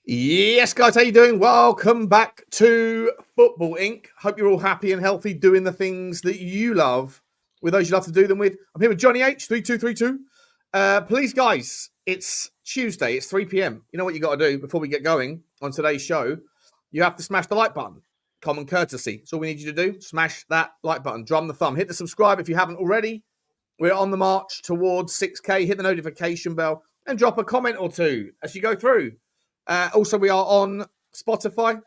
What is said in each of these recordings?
Yes, guys, how you doing? Welcome back to Football Inc. Hope you're all happy and healthy, doing the things that you love with those you love to do them with. I'm here with Johnny H, 3232. Please, guys, it's Tuesday, it's 3 p.m. You know what you got to do before we get going on today's show? You have to smash the like button. Common courtesy. That's all we need you to do. Smash that like button. Drum the thumb. Hit the subscribe if you haven't already. We're on the march towards 6K. Hit the notification bell and drop a comment or two as you go through. Also, we are on Spotify,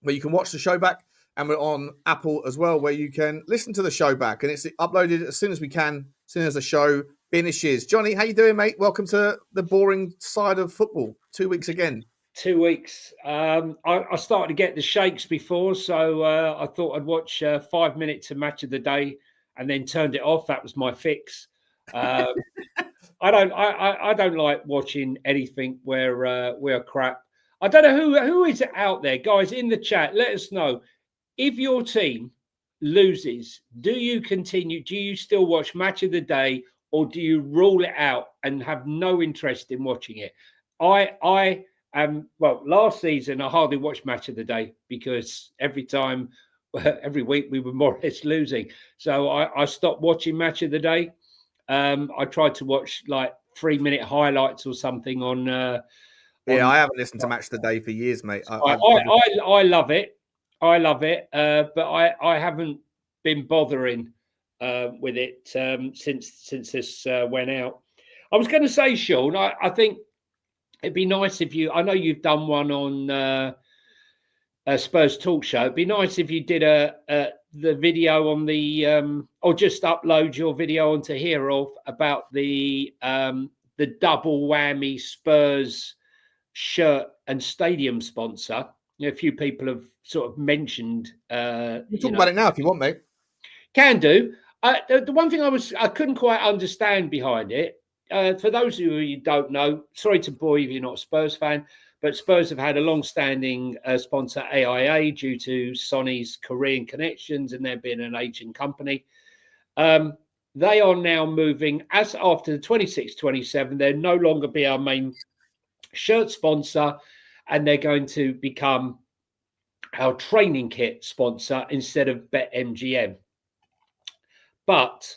where you can watch the show back, and we're on Apple as well, where you can listen to the show back, and it's uploaded as soon as we can, as soon as the show finishes. Johnny, how you doing, mate? Welcome to the boring side of football. 2 weeks again. 2 weeks. I started to get the shakes before, so I thought I'd watch 5 minutes of Match of the Day and then turned it off. That was my fix. I don't like watching anything where we're crap. I don't know who is it out there, guys, in the chat. Let us know if your team loses. Do you continue? Do you still watch Match of the Day, or do you rule it out and have no interest in watching it? Well, last season I hardly watched Match of the Day because every week we were more or less losing. So I stopped watching Match of the Day. I tried to watch like 3-minute highlights or something on. I haven't listened to Match of the Day for years, mate. I love it. I love it, but I haven't been bothering with it since this went out. I was going to say, Sean, I think it'd be nice if you. I know you've done one on Spurs Talk Show. It'd be nice if you did the video on the or just upload your video onto here about the double whammy Spurs shirt and stadium sponsor. A few people have sort of mentioned. You talk about it now if you want, mate. Can do. The one thing I couldn't quite understand behind it. For those of you who don't know, sorry to bore you if you're not a Spurs fan, but Spurs have had a long-standing sponsor, AIA, due to Sonny's Korean connections and there being an Asian company. They are now moving, as after the 26-27, they'll no longer be our main shirt sponsor, and they're going to become our training kit sponsor instead of BetMGM. But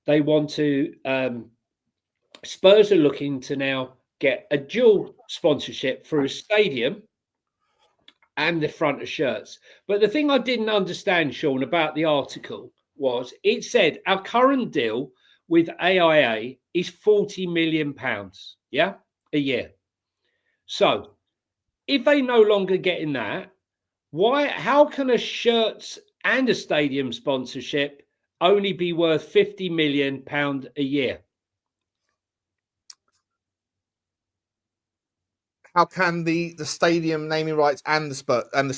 they want to... Spurs are looking to now get a dual sponsorship through a stadium and the front of shirts. But the thing I didn't understand, Sean, about the article was it said our current deal with AIA is £40 million, a year. So if they no longer getting that, how can a shirts and a stadium sponsorship only be worth £50 million a year? How can the stadium naming rights and the Spurs and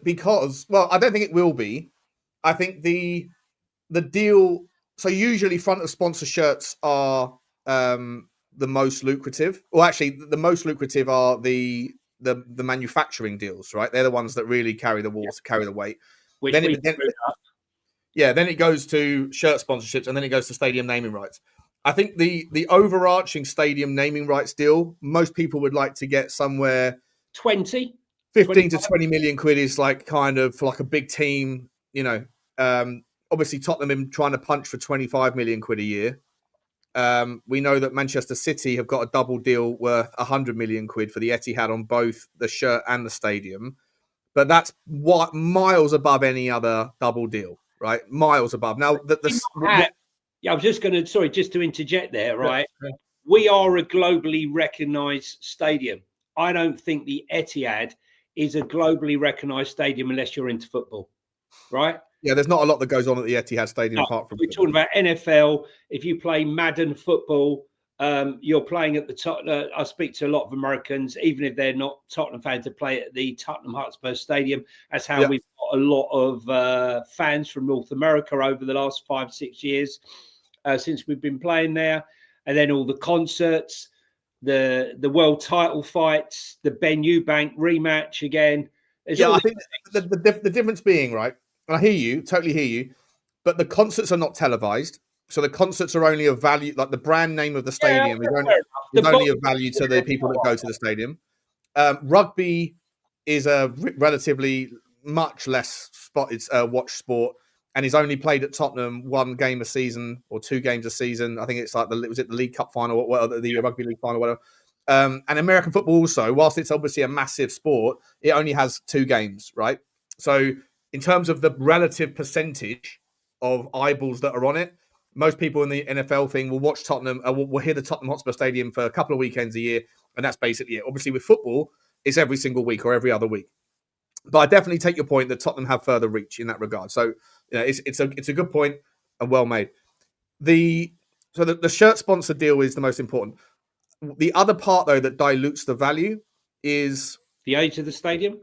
because I don't think it will be. I think the deal. So usually front of sponsor shirts are the most lucrative. Well, actually, the most lucrative are the manufacturing deals, right? They're the ones that really carry the water, carry the weight. Then it goes to shirt sponsorships, and then it goes to stadium naming rights. I think the overarching stadium naming rights deal, most people would like to get somewhere 15 to 20 million quid is like kind of for like a big team, obviously Tottenham in trying to punch for 25 million quid a year. We know that Manchester City have got a double deal worth 100 million quid for the Etihad on both the shirt and the stadium. But that's miles above any other double deal, right? Miles above. Now, I was just going to, just to interject there, right? Yeah. We are a globally recognised stadium. I don't think the Etihad is a globally recognised stadium unless you're into football, right? Yeah, there's not a lot that goes on at the Etihad Stadium apart from. We're talking about NFL. If you play Madden football, you're playing at the top. I speak to a lot of Americans, even if they're not Tottenham fans, to play at the Tottenham Hotspur Stadium. That's how we've got a lot of fans from North America over the last 5-6 years since we've been playing there. And then all the concerts, the world title fights, the Ben Eubank rematch again. I think the difference being, right, and I hear you, totally hear you, but the concerts are not televised. So the concerts are only of value, like the brand name of the stadium is only of value to the people that go to the stadium. Rugby is a relatively much less spotted watch sport, and he's only played at Tottenham one game a season or two games a season. I think it's like was it the League Cup final or the Rugby League final, whatever. And American football also, whilst it's obviously a massive sport, it only has 2 games, right? So in terms of the relative percentage of eyeballs that are on it, most people in the NFL thing will watch Tottenham, will hear the Tottenham Hotspur Stadium for a couple of weekends a year, and that's basically it. Obviously, with football, it's every single week or every other week. But I definitely take your point that Tottenham have further reach in that regard. So it's a good point and well made. The shirt sponsor deal is the most important. The other part, though, that dilutes the value is the age of the stadium.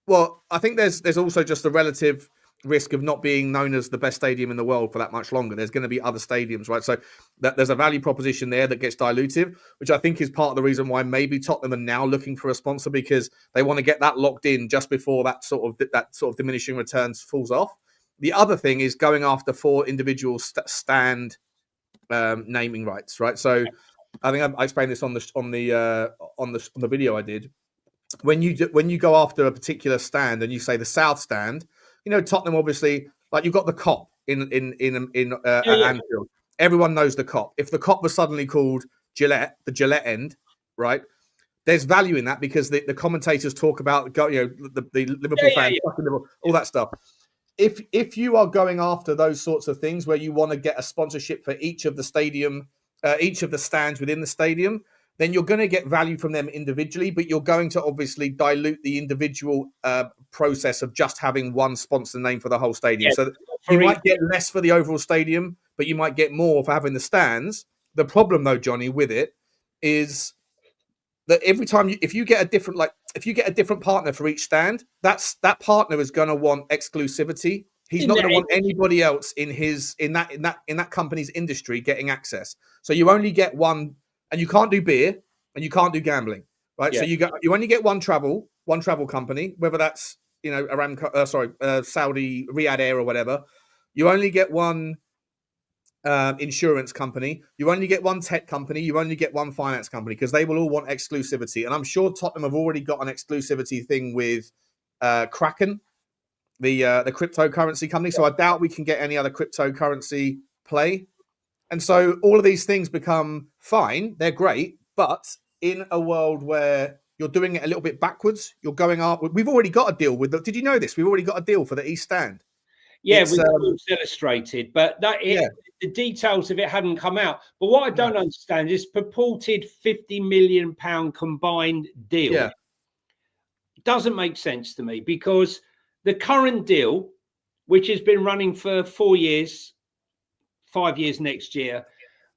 Well, I think there's also just the relative risk of not being known as the best stadium in the world for that much longer. There's going to be other stadiums, right? So there's a value proposition there that gets dilutive, which I think is part of the reason why maybe Tottenham are now looking for a sponsor, because they want to get that locked in just before that sort of diminishing returns falls off. The other thing is going after 4 individual stand naming rights, right? So I think I explained this on the video I did. When you go after a particular stand and you say the South Stand, Tottenham obviously, like, you've got the Cop in Anfield. Everyone knows the Cop. If the Cop was suddenly called Gillette, the Gillette end, right? There's value in that because the commentators talk about the Liverpool fans, all that stuff. If you are going after those sorts of things where you want to get a sponsorship for each of the stands within the stadium, then you're going to get value from them individually, but you're going to obviously dilute the individual process of just having one sponsor name for the whole stadium. So you might get less for the overall stadium, but you might get more for having the stands. The problem, though, Johnny, with it is that every time if you get a different partner for each stand, that partner is going to want exclusivity. He's not going to want anybody else in that company's industry getting access. So you only get one. And you can't do beer and you can't do gambling, right? Yeah. So you only get one travel company, whether that's Aramco, Saudi Riyadh Air or whatever. You only get one insurance company. You only get one tech company. You only get one finance company, because they will all want exclusivity. And I'm sure Tottenham have already got an exclusivity thing with Kraken, the cryptocurrency company. So I doubt we can get any other cryptocurrency play. And so all of these things become fine. They're great. But in a world where you're doing it a little bit backwards, you're going up. We've already got a deal with did you know this? We've already got a deal for the East Stand. Yeah, it's illustrated, but the details of it hadn't come out. But what I don't understand is purported £50 million combined deal. Yeah. Doesn't make sense to me, because the current deal, which has been running for 4 years, 5 years next year,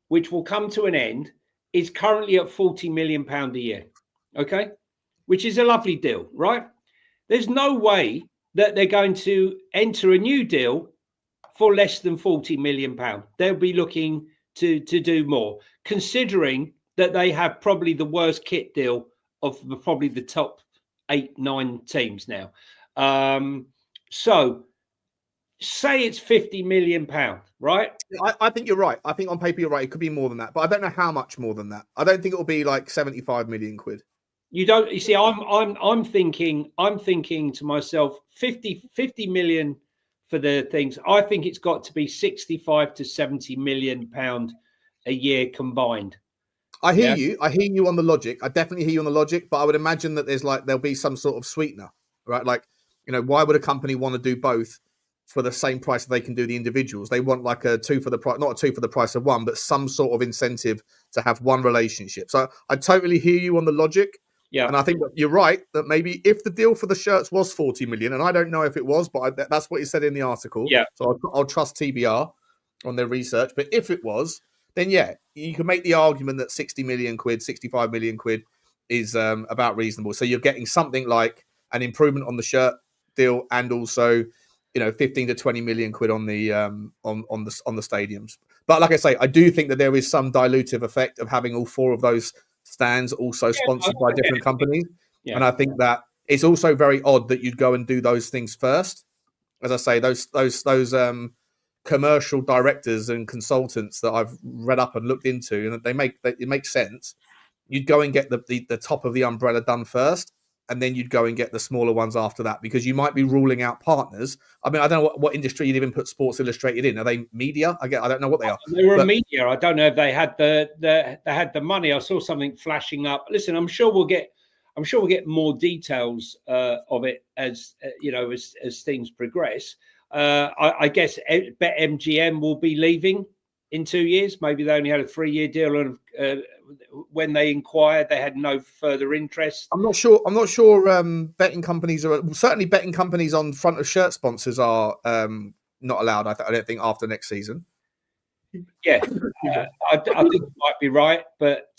which will come to an end, is currently at £40 million a year. Okay, which is a lovely deal, right? There's no way that they're going to enter a new deal for less than £40 million. They'll be looking to do more, considering that they have probably the worst kit deal of probably the top 8-9 teams now. So say it's £50 million, right? I think you're right. I think on paper you're right. It could be more than that, but I don't know how much more than that. I don't think it'll be like 75 million quid. You don't. You see, I'm thinking to myself, 50 million for the things. I think it's got to be 65 to 70 million pound a year combined. I hear you. I hear you on the logic. I definitely hear you on the logic, but I would imagine that there'll be some sort of sweetener, right? Like, why would a company want to do both for the same price that they can do the individuals? They want like a 2 for the price, not a 2 for the price of one, but some sort of incentive to have one relationship. So I totally hear you on the logic. Yeah. And I think that you're right, that maybe if the deal for the shirts was 40 million, and I don't know if it was, but that's what he said in the article. Yeah. So I'll trust TBR on their research. But if it was, then yeah, you can make the argument that 60 million quid, 65 million quid is about reasonable. So you're getting something like an improvement on the shirt deal, and also 15 to 20 million quid on the stadiums. But like I say, I do think that there is some dilutive effect of having all 4 of those stands also sponsored by different companies. Yeah. And I think that it's also very odd that you'd go and do those things first. As I say, those commercial directors and consultants that I've read up and looked into, and it makes sense. you'd go and get the top of the umbrella done first, and then you'd go and get the smaller ones after that, because you might be ruling out partners. I mean, I don't know what industry you'd even put Sports Illustrated in. Are they media? I don't know what they are. They were media. I don't know if they had the money. I saw something flashing up. Listen, I'm sure we'll get more details of it as as things progress. I guess BetMGM will be leaving in 2 years. Maybe they only had a 3-year deal, and when they inquired, they had no further interest. I'm not sure. Betting companies certainly betting companies on front of shirt sponsors are not allowed. I don't think after next season. Yeah, I think you might be right, but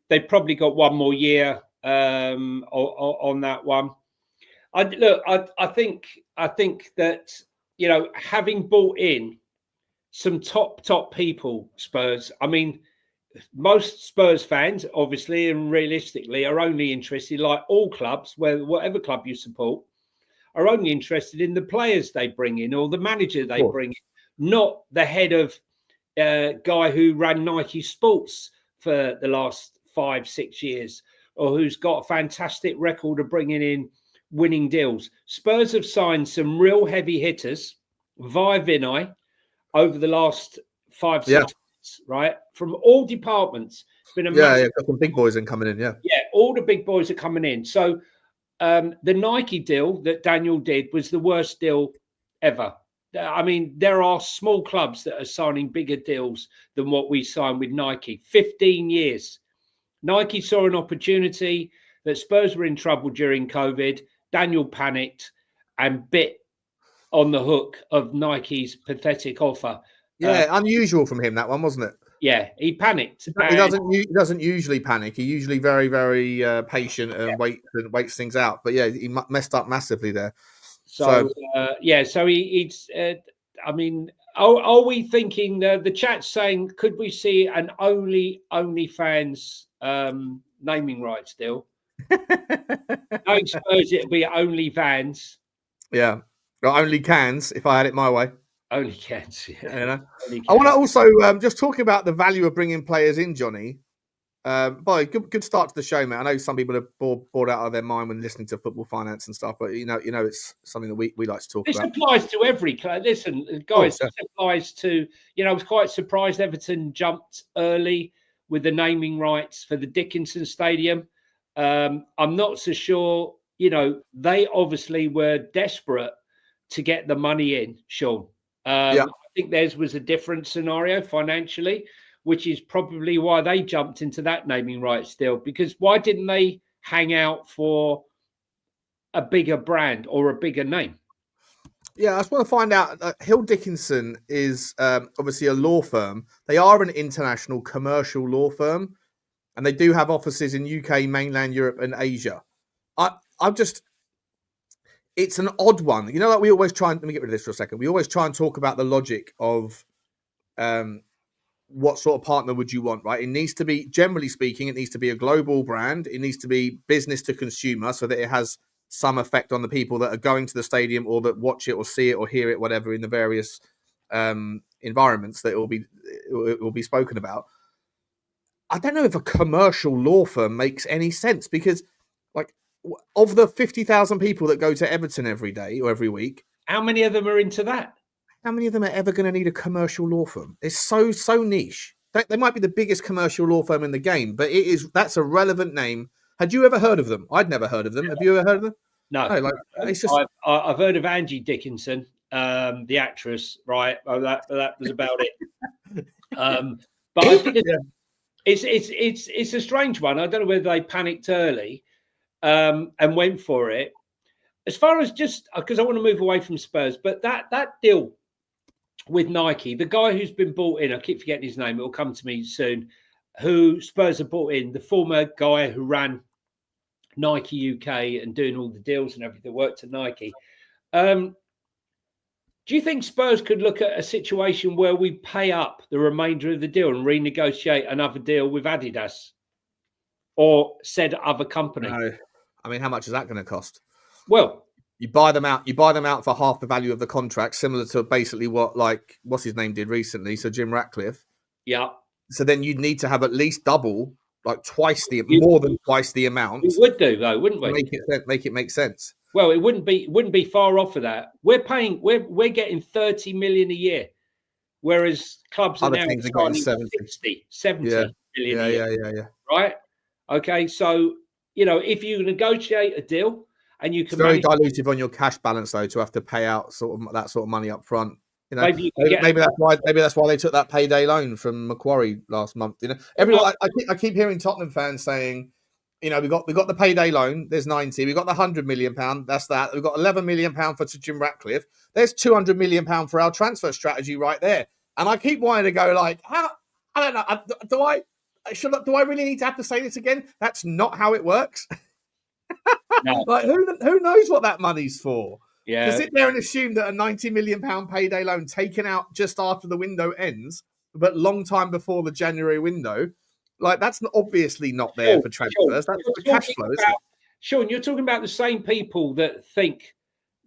they probably got one more year on that one. I think that having bought in some top people, Spurs. I mean, most Spurs fans, obviously and realistically, are only interested, like all clubs, whatever club you support, are only interested in the players they bring in or the manager they bring in, not the head of guy who ran Nike Sports for the last 5-6 years, or who's got a fantastic record of bringing in winning deals. Spurs have signed some real heavy hitters via Vinay over the last 5-6 months, right? From all departments. It's been got some big boys coming in, all the big boys are coming in. So the Nike deal that Daniel did was the worst deal ever. I mean, there are small clubs that are signing bigger deals than what we signed with Nike. 15 years. Nike saw an opportunity that Spurs were in trouble during COVID. Daniel panicked and bit on the hook of Nike's pathetic offer. Unusual from him, that one, wasn't it? Yeah, he panicked. He doesn't usually panic. He usually very, very patient and waits things out. But he messed up massively there. So he's. I mean, are we thinking the chat's saying, could we see an OnlyFans naming rights deal? No Spurs, it'll be OnlyFans. Yeah, only cans if I had it my way. Only cans. Yeah. I want to also just talk about the value of bringing players in, Johnny. Good start to the show, man. I know some people are bored out of their mind when listening to football finance and stuff, but it's something that we like to talk about. This applies to every club. Listen, guys, this applies to. I was quite surprised Everton jumped early with the naming rights for the Dickinson Stadium. I'm not so sure. They obviously were desperate to get the money in, Sean. I think theirs was a different scenario financially, which is probably why they jumped into that naming rights deal. Because why didn't they hang out for a bigger brand or a bigger name? Yeah, I just want to find out. Hill Dickinson is obviously a law firm. They are an international commercial law firm, and they do have offices in UK, mainland Europe, and Asia. It's an odd one. Like we always try and, let me get rid of this for a second. We always try and talk about the logic of what sort of partner would you want, right? It needs to be, generally speaking, it needs to be a global brand. It needs to be business to consumer so that it has some effect on the people that are going to the stadium or that watch it or see it or hear it, whatever, in the various environments that it will be spoken about. I don't know if a commercial law firm makes any sense, because of the 50,000 people that go to Everton every day or every week, how many of them are into that? How many of them are ever going to need a commercial law firm? It's so niche. They might be the biggest commercial law firm in the game, but that's a relevant name. Had you ever heard of them? I'd never heard of them. Have you ever heard of them? No. It's just... I've heard of Angie Dickinson, the actress, right? That was about it. But I think it's a strange one. I don't know whether they panicked early and went for it. As far as just because I want to move away from Spurs, but that deal with Nike, the guy who's been bought in, I keep forgetting his name, it'll come to me soon, who Spurs have bought in, the former guy who ran Nike UK and doing all the deals and everything, worked at Nike. Do you think Spurs could look at a situation where we pay up the remainder of the deal and renegotiate another deal with Adidas or said other company? No. I mean, how much is that going to cost? Well, you buy them out for half the value of the contract, similar to basically what's his name did recently. So Jim Ratcliffe. Yeah. So then you'd need to have at least double like more than twice the amount. We would do though, wouldn't we? Make it make sense. Well, it wouldn't be far off of that. We're getting 30 million a year, whereas clubs are Other now teams are getting 70 million a year. Yeah. Right? Okay, so if you negotiate a deal and you can, it's very dilutive on your cash balance though to have to pay out that sort of money up front. Maybe that's why they took that payday loan from Macquarie last month. Everyone, I keep hearing Tottenham fans saying, we got the payday loan. There's 90. We got the £100 million. That's that. We've got £11 million for Jim Ratcliffe. There's £200 million for our transfer strategy right there. And I keep wanting to go like, how? I don't know. Do I really need to have to say this again? That's not how it works. No. Like who knows what that money's for? Yeah. To sit there and assume that a £90 million payday loan taken out just after the window ends, but long time before the January window, like that's obviously not there for transfers. That's for cash flow, isn't it? Sean, you're talking about the same people that think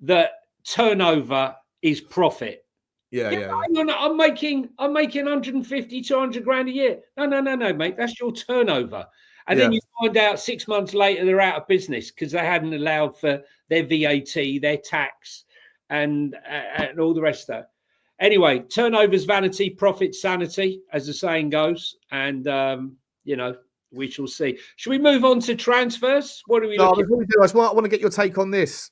that turnover is profit. Yeah. I'm making 150, 200 grand a year. No, mate. That's your turnover. And then you find out 6 months later they're out of business because they hadn't allowed for their VAT, their tax, and all the rest of that. Anyway, turnover's vanity, profit sanity, as the saying goes. And, we shall see. Should we move on to transfers? What are we looking before we do, I want to get your take on this.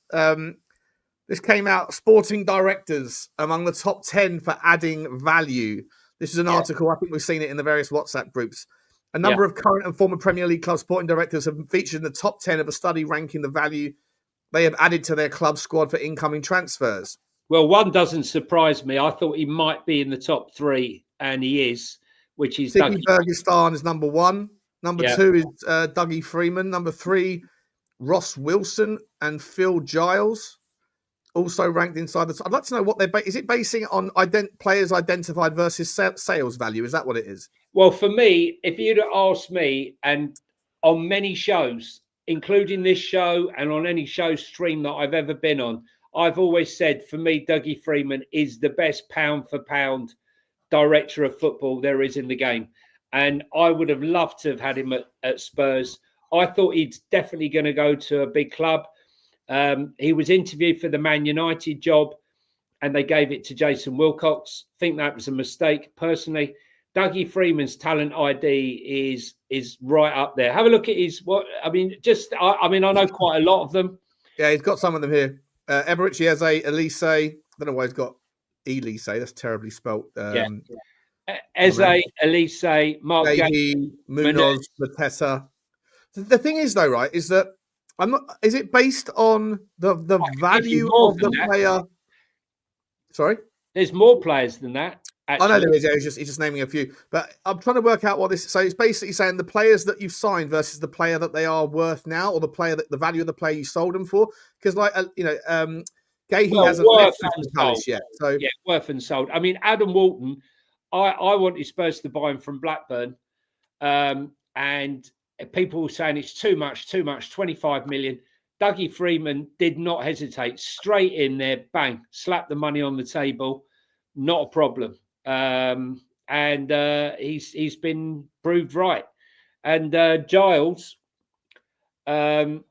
This came out, sporting directors among the top 10 for adding value. This is an article, I think we've seen it in the various WhatsApp groups. A number of current and former Premier League club sporting directors have featured in the top 10 of a study ranking the value they have added to their club squad for incoming transfers. Well, one doesn't surprise me. I thought he might be in the top 3, and he is, which is Dougie Bergistan is number 1. Number 2 is Dougie Freeman. Number 3, Ross Wilson and Phil Giles. Also ranked inside the... I'd like to know what is it basing on players identified versus sales value? Is that what it is? Well, for me, if you'd asked me, and on many shows, including this show and on any show stream that I've ever been on, I've always said, for me, Dougie Freeman is the best pound-for-pound director of football there is in the game. And I would have loved to have had him at Spurs. I thought he's definitely going to go to a big club. He was interviewed for the Man United job and they gave it to Jason Wilcox. I think that was a mistake, personally. Dougie Freeman's talent ID is right up there. Have a look at I know quite a lot of them. Yeah, he's got some of them here. Eberici Eze, Elise. I don't know why he's got Elise. That's terribly spelt. Eze, Elise, Mark Gahey, Munoz, Matessa. The thing is, though, right, is that is it based on the value of the player? Sorry? There's more players than that. Actually. I know there is. Yeah, he's just naming a few. But I'm trying to work out what this is. So it's basically saying the players that you've signed versus the player that they are worth now, or the value of the player you sold them for. Because, Gahey hasn't left Palace yet. So yeah, worth and sold. I mean, Adam Walton, I wanted Spurs to buy him from Blackburn. And people were saying it's too much, 25 million. Dougie Freeman did not hesitate. Straight in there, bang, slapped the money on the table. Not a problem. And he's been proved right. And Giles, look,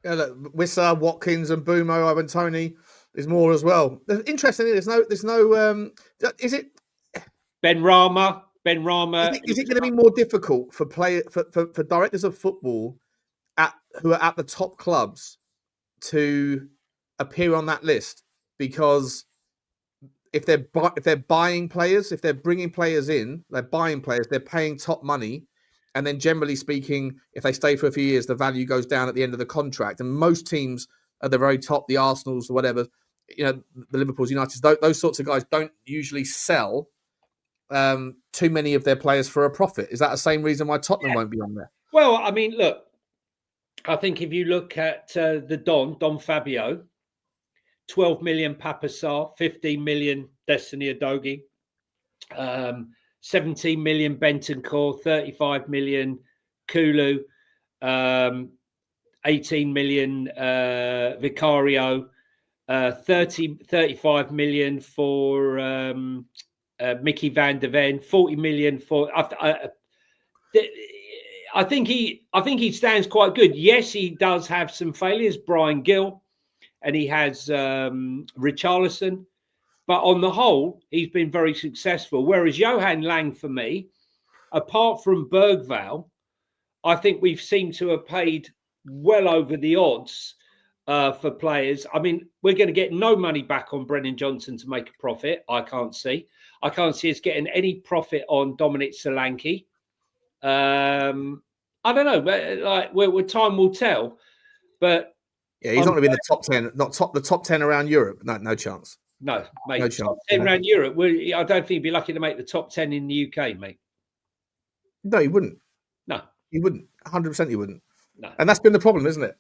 Wissa, Watkins, and Bumo, Ivan Toney. There's more as well. Interestingly, there's no. Is it Ben Rama? Is it going to be more difficult for directors of football who are at the top clubs to appear on that list? Because if they're buying players, if they're bringing players in, they're buying players, they're paying top money, and then generally speaking, if they stay for a few years, the value goes down at the end of the contract. And most teams at the very top, the Arsenals, whatever, the Liverpools, Uniteds, those sorts of guys don't usually sell too many of their players for a profit. Is that the same reason why Tottenham won't be on there? Well, I mean, look, I think if you look at the Don Fabio, 12 million Papa Sarr, 15 million Destiny Udogie, 17 million Bentancur, 35 million Kulu, 18 million Vicario, 35 million for Mickey van der Ven, 40 million for I think he stands quite good. Yes, he does have some failures, Brian Gill, and he has Richarlison. But on the whole, he's been very successful. Whereas Johan Lang, for me, apart from Bergvall, I think we've seemed to have paid well over the odds for players. I mean, we're going to get no money back on Brennan Johnson to make a profit. I can't see us getting any profit on Dominic Solanke. I don't know, but like time will tell. But yeah, he's not going to be in the top 10, the top 10 around Europe. No chance. No, mate. No top chance. 10 around Europe. I don't think he'd be lucky to make the top 10 in the UK, mate. No, he wouldn't. No, he wouldn't. 100%, he wouldn't. No, and that's been the problem, isn't it?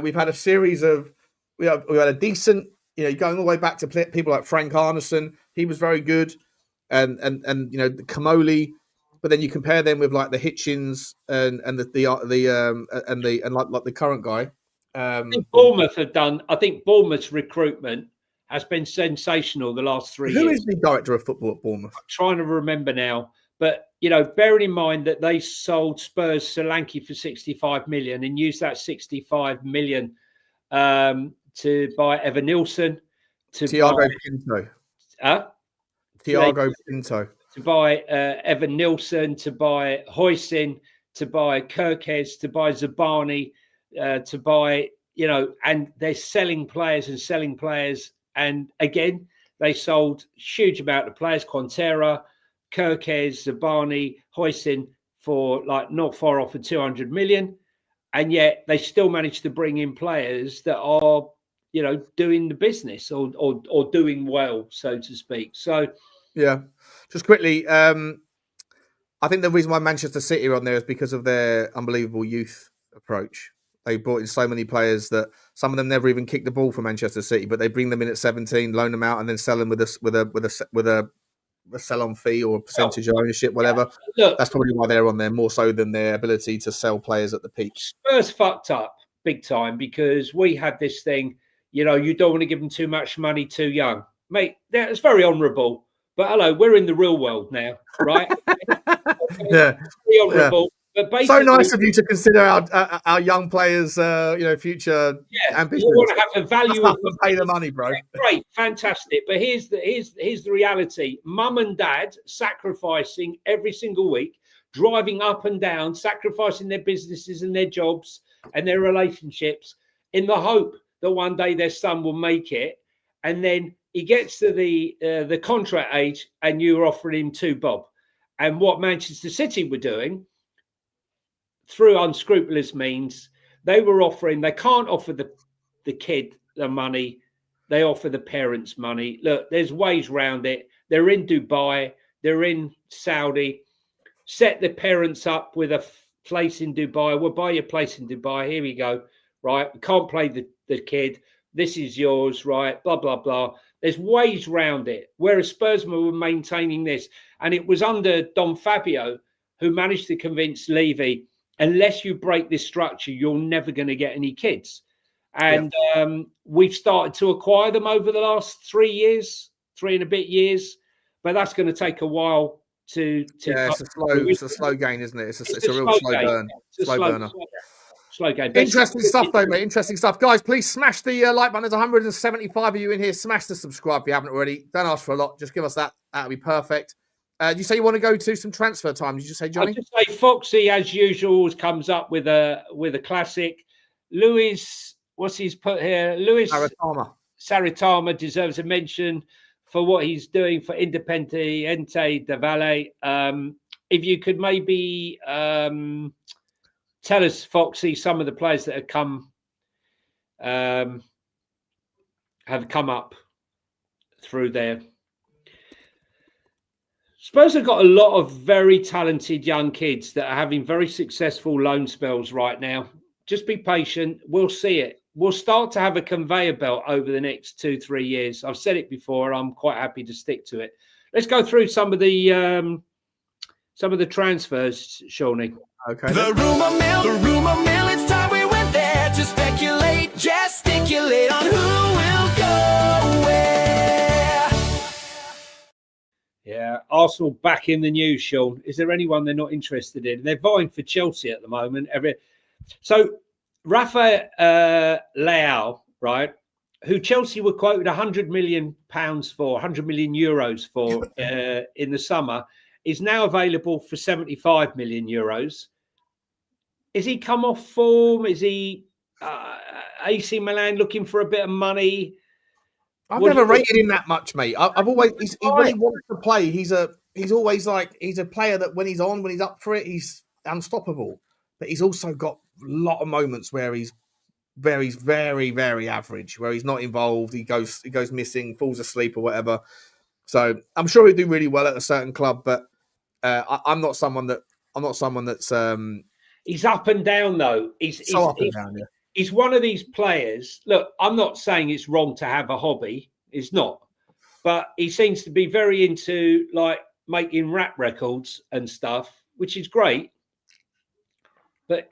We've had a series of we had a decent, going all the way back to people like Frank Arneson. He was very good, and the Kamoli. But then you compare them with like the Hitchens and the current guy. I think Bournemouth have done. I think Bournemouth's recruitment has been sensational the last 3 years. Who is the director of football at Bournemouth? I'm trying to remember now, but bearing in mind that they sold Spurs Solanke for 65 million and used that 65 million to buy Evan Nilsson, Thiago Pinto. Thiago Pinto. To buy Evan Nilsson, to buy Hoisin, to buy Kirkes, to buy Zabani, to buy, and they're selling players. And again, they sold huge amount of players, Quintera, Kirkes, Zabani, Hoisin, for like not far off of 200 million. And yet they still managed to bring in players that are, doing the business or doing well, so to speak. So, yeah, just quickly, I think the reason why Manchester City are on there is because of their unbelievable youth approach. They brought in so many players that some of them never even kicked the ball for Manchester City, but they bring them in at 17, loan them out, and then sell them with a sell-on fee or a percentage of ownership, whatever. Yeah. Look, that's probably why they're on there more so than their ability to sell players at the peak. Spurs fucked up big time because we had this thing. You don't want to give them too much money too young, mate. It's very honourable. But hello, we're in the real world now, right? Yeah. Very honourable. Yeah. But so nice of you to consider our young players, future ambitions. You want to have the value of pay the money, bro. Great, fantastic. But here's the reality: mum and dad sacrificing every single week, driving up and down, sacrificing their businesses and their jobs and their relationships in the hope that one day their son will make it, and then he gets to the contract age, and you're offering him 2 bob. And what Manchester City were doing, through unscrupulous means, they can't offer the kid the money, they offer the parents money. Look, there's ways around it. They're in Dubai, they're in Saudi, set the parents up with a place in Dubai. We'll buy your place in Dubai, here we go, right? We can't play the kid, this is yours, right? Blah, blah, blah. There's ways around it. Whereas Spurs were maintaining this, and it was under Don Fabio who managed to convince Levy, unless you break this structure, you're never going to get any kids. And we've started to acquire them over the last 3 and a bit years, but that's going to take a while to it's a slow gain, isn't it? It's a real slow burn. Slow burner. Slow game. Interesting stuff, though, mate. Interesting stuff. Guys, please smash the like button. There's 175 of you in here. Smash the subscribe if you haven't already. Don't ask for a lot. Just give us that. That'll be perfect. You say you want to go to some transfer time? Did you say, Johnny? I just say Foxy, as usual, comes up with a classic. Lewis, what's he's put here? Lewis Saritama deserves a mention for what he's doing for Independiente del Valle. If you could maybe tell us, Foxy, some of the players that have come up through there. Spurs have got a lot of very talented young kids that are having very successful loan spells right now. Just be patient. We'll see it. We'll start to have a conveyor belt over the next 2-3 years. I've said it before. I'm quite happy to stick to it. Let's go through some of the transfers, Shawnee. Okay. The rumor mill, it's time we went there to speculate, gesticulate on who will go where. Yeah. Arsenal back in the news, Sean. Is there anyone they're not interested in? They're vying for Chelsea at the moment. So Rafa Leao, right, who Chelsea were quoted £100 million for, 100 million euros for in the summer, is now available for 75 million euros. Is he come off form? Is he AC Milan looking for a bit of money? I've never rated him that much, mate. I've always when he wants to play, he's always like he's a player that when he's up for it, he's unstoppable. But he's also got a lot of moments where he's very, very, very average, where he's not involved. He goes missing, falls asleep or whatever. So I'm sure he'll do really well at a certain club, but I'm not someone that's he's up and down though. He's up and down. Yeah. He's one of these players. Look, I'm not saying it's wrong to have a hobby. It's not. But he seems to be very into like making rap records and stuff, which is great. But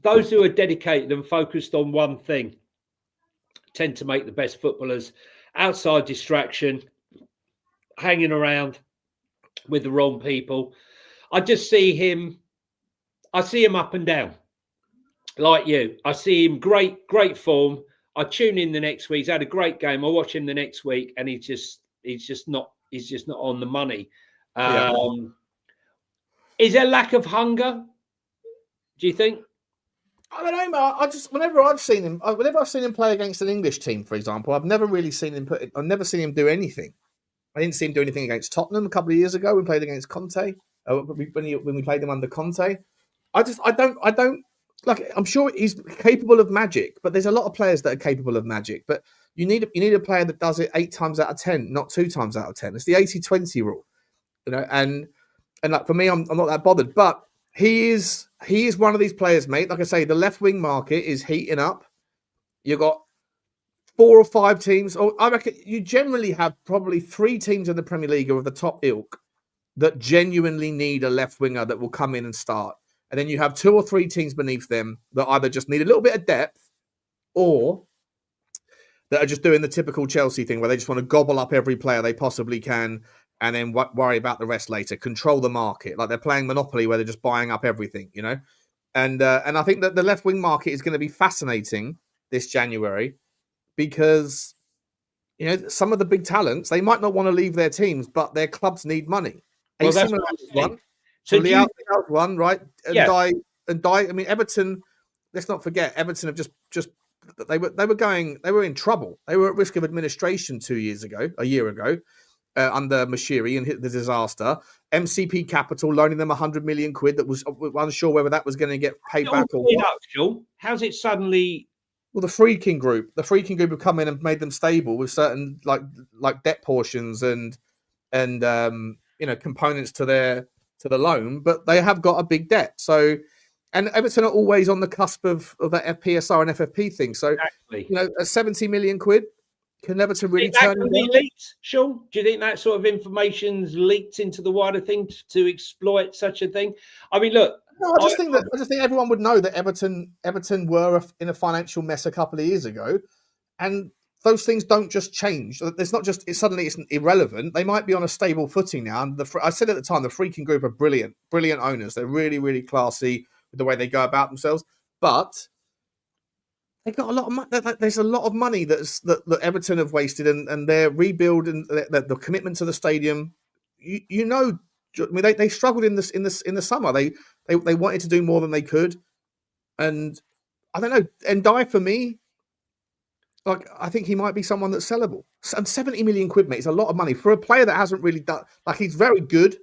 those who are dedicated and focused on one thing tend to make the best footballers. Outside distraction, hanging around with the wrong people. I just see him. I see him up and down. Like you, I see him great form. I tune in the next week. He's had a great game. I watch him the next week, and he's just not on the money. Is there lack of hunger? Do you think? I don't know. Whenever I've seen him play against an English team, for example, I've never really seen him I've never seen him do anything. I didn't see him do anything against Tottenham a couple of years ago. We played against Conte when we played them under Conte. I don't. Like, I'm sure he's capable of magic, but there's a lot of players that are capable of magic. But you need a player that does it 8 times out of 10, not 2 times out of 10. It's the 80-20 rule, And like for me, I'm not that bothered. But he is one of these players, mate. Like I say, the left wing market is heating up. You got 4 or 5 teams, or I reckon you generally have probably 3 teams in the Premier League of the top ilk that genuinely need a left winger that will come in and start. And then you have 2 or 3 teams beneath them that either just need a little bit of depth or that are just doing the typical Chelsea thing where they just want to gobble up every player they possibly can and then worry about the rest later, control the market. Like they're playing Monopoly where they're just buying up everything, And I think that the left wing market is going to be fascinating this January because, some of the big talents, they might not want to leave their teams, but their clubs need money. Well, that's one. So Leao one, right? And die. I mean, Everton. Let's not forget, Everton have just they were in trouble. They were at risk of administration a year ago, under Mashiri and the disaster. MCP Capital loaning them 100 million quid. That was unsure whether that was going to get paid back or what. How's it suddenly? Well, the Freaking Group have come in and made them stable with certain like debt portions and components to the loan, but they have got a big debt. So, and Everton are always on the cusp of that PSR and FFP thing. So, exactly. At 70 million quid, can Everton really turn it leaked, Sean? Do you think that sort of information's leaked into the wider thing to exploit such a thing? I mean, look. No, I just think everyone would know that Everton were in a financial mess a couple of years ago, and those things don't just change. It's not just suddenly it's irrelevant. They might be on a stable footing now. And I said at the time, the Freaking Group are brilliant owners. They're really, really classy with the way they go about themselves. But they got a lot of money. There's a lot of money that Everton have wasted, and their rebuild and the commitment to the stadium. I mean, they struggled in the summer. They wanted to do more than they could, and I don't know. And Die for me. Like, I think he might be someone that's sellable. And 70 million quid, mate, is a lot of money for a player that hasn't really done. Like, he's very good.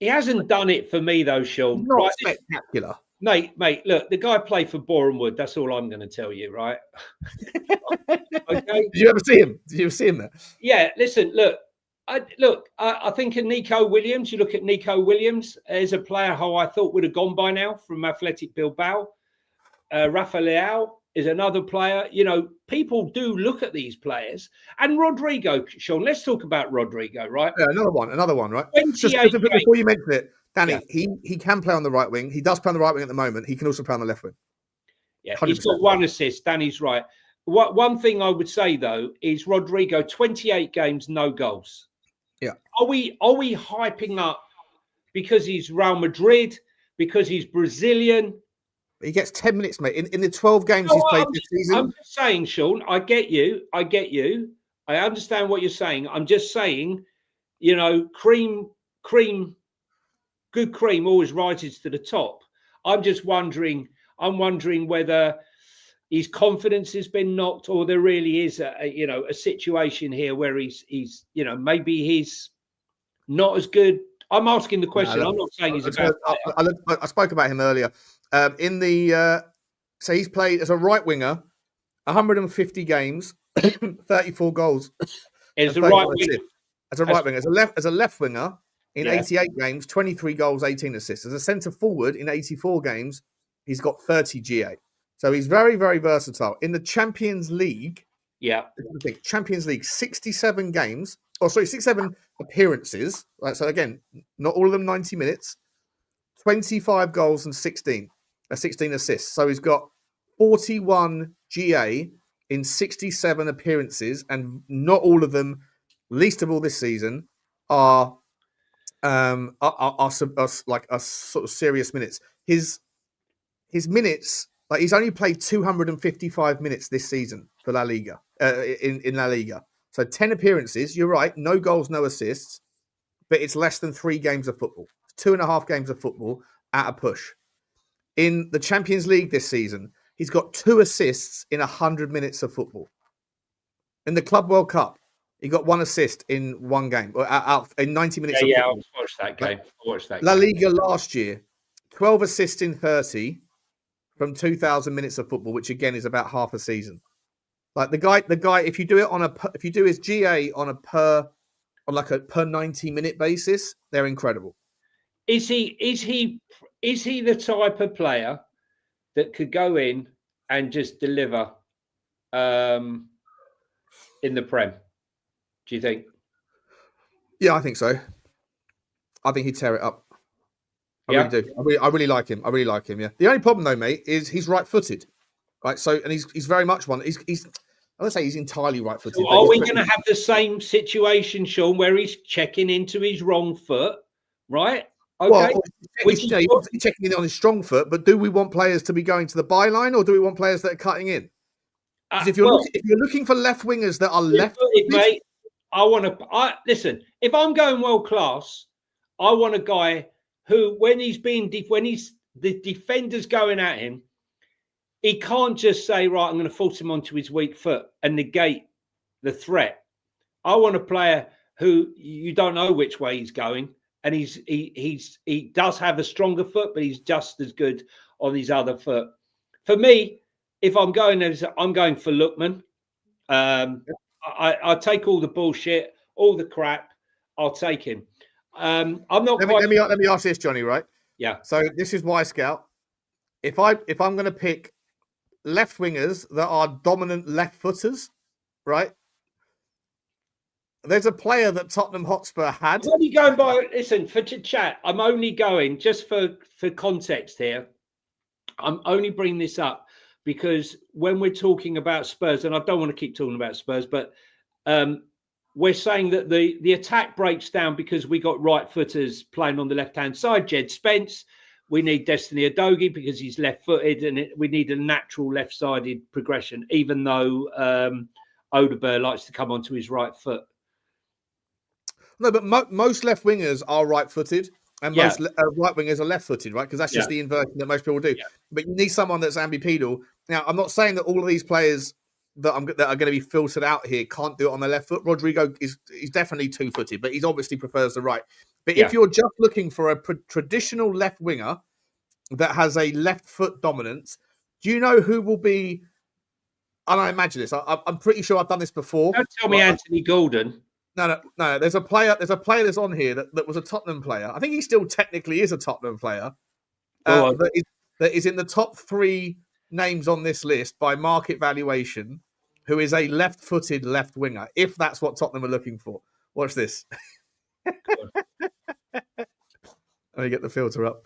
He hasn't done it for me, though, Sean. He's not spectacular. Mate, look, the guy played for Boreham Wood. That's all I'm going to tell you, right? Okay. Did you ever see him? There? Yeah, listen, look. I think of Nico Williams. You look at Nico Williams as a player who I thought would have gone by now from Athletic Bilbao. Rafa Leao is another player. People do look at these players. And Rodrigo, Sean, let's talk about Rodrigo, right? Yeah, another one, right? Just before you mention it, Danny, he can play on the right wing. He does play on the right wing at the moment. He can also play on the left wing. Yeah, 100%. He's got 1 assist. Danny's right. One thing I would say, though, is Rodrigo, 28 games, no goals. Yeah. Are we hyping up because he's Real Madrid, because he's Brazilian? He gets 10 minutes, mate. In the 12 games he's played this season. I'm just saying, Sean, I get you. I understand what you're saying. I'm just saying, cream, good cream always rises to the top. I'm wondering whether his confidence has been knocked, or there really is a situation here where he's maybe he's not as good. I'm asking the question. I'm not saying he's a bad player. I spoke about him earlier. So he's played as a right winger, 150 games, 34 goals. As a right winger. As a right winger. As a left winger, in 88 games, 23 goals, 18 assists. As a centre forward, in 84 games, he's got 30 GA. So he's very, very versatile. In the Champions League, Champions League, 67 games, 67 appearances. Right, so again, not all of them 90 minutes, 25 goals and 16 assists. So he's got 41 GA in 67 appearances, and not all of them, least of all this season, are sort of serious minutes. His minutes, like, he's only played 255 minutes this season for La Liga, in La Liga. So 10 appearances. You're right, no goals, no assists, but it's less than 3 games of football. 2.5 games of football at a push. In the Champions League this season, he's got 2 assists in 100 minutes of football. In the Club World Cup, he got 1 assist in 1 game, or out in 90 minutes of football. I watched that game. La Liga last year, 12 assists in 30 from 2,000 minutes of football, which again is about half a season. Like the guy, if you do his GA on a per 90 minute basis, they're incredible. Is he the type of player that could go in and just deliver in the Prem? Do you think? Yeah, I think so. I think he'd tear it up. I really do. I really like him. Yeah. The only problem though, mate, is he's right-footed, right? So, and he's very much one. He's I don't say he's entirely right-footed. So are we going to have the same situation, Sean, where he's checking into his wrong foot, right? Okay. Well, he's checking in on his strong foot, but do we want players to be going to the byline, or do we want players that are cutting in? Because if you're looking for left wingers that are left-footed, mate, listen. If I'm going world class, I want a guy who, when the defender's going at him, he can't just say, right, I'm going to force him onto his weak foot and negate the threat. I want a player who you don't know which way he's going, and he does have a stronger foot, but he's just as good on his other foot. For me, if I'm going for Lookman. I take all the bullshit, all the crap. I'll take him. I'm not. Let me ask this, Johnny. Right? Yeah. So this is why, Scout. If I'm going to pick left wingers that are dominant left footers, right? There's a player that Tottenham Hotspur had. I'm only going by. Listen, for chat, I'm only going just for context here. I'm only bringing this up because when we're talking about Spurs, and I don't want to keep talking about Spurs, but we're saying that the attack breaks down because we got right footers playing on the left hand side. Jed Spence. We need Destiny Udogie because he's left-footed, and we need a natural left-sided progression, even though Odegaard likes to come onto his right foot. No, but most left wingers are right-footed, and most right wingers are left-footed, right? Because that's just the inversion that most people do. Yeah. But you need someone that's ambipedal. Now, I'm not saying that all of these players that are going to be filtered out here can't do it on the left foot. Rodrigo is definitely 2-footed, but he obviously prefers the right. But if you're just looking for a traditional left winger that has a left foot dominance, do you know who will be? And I imagine this. I'm pretty sure I've done this before. Don't tell me Anthony Gordon. No. There's a player that's on here that was a Tottenham player. I think he still technically is a Tottenham player. That is in the top 3 names on this list by market valuation, who is a left-footed left winger, if that's what Tottenham are looking for. Watch this. Let me get the filter up.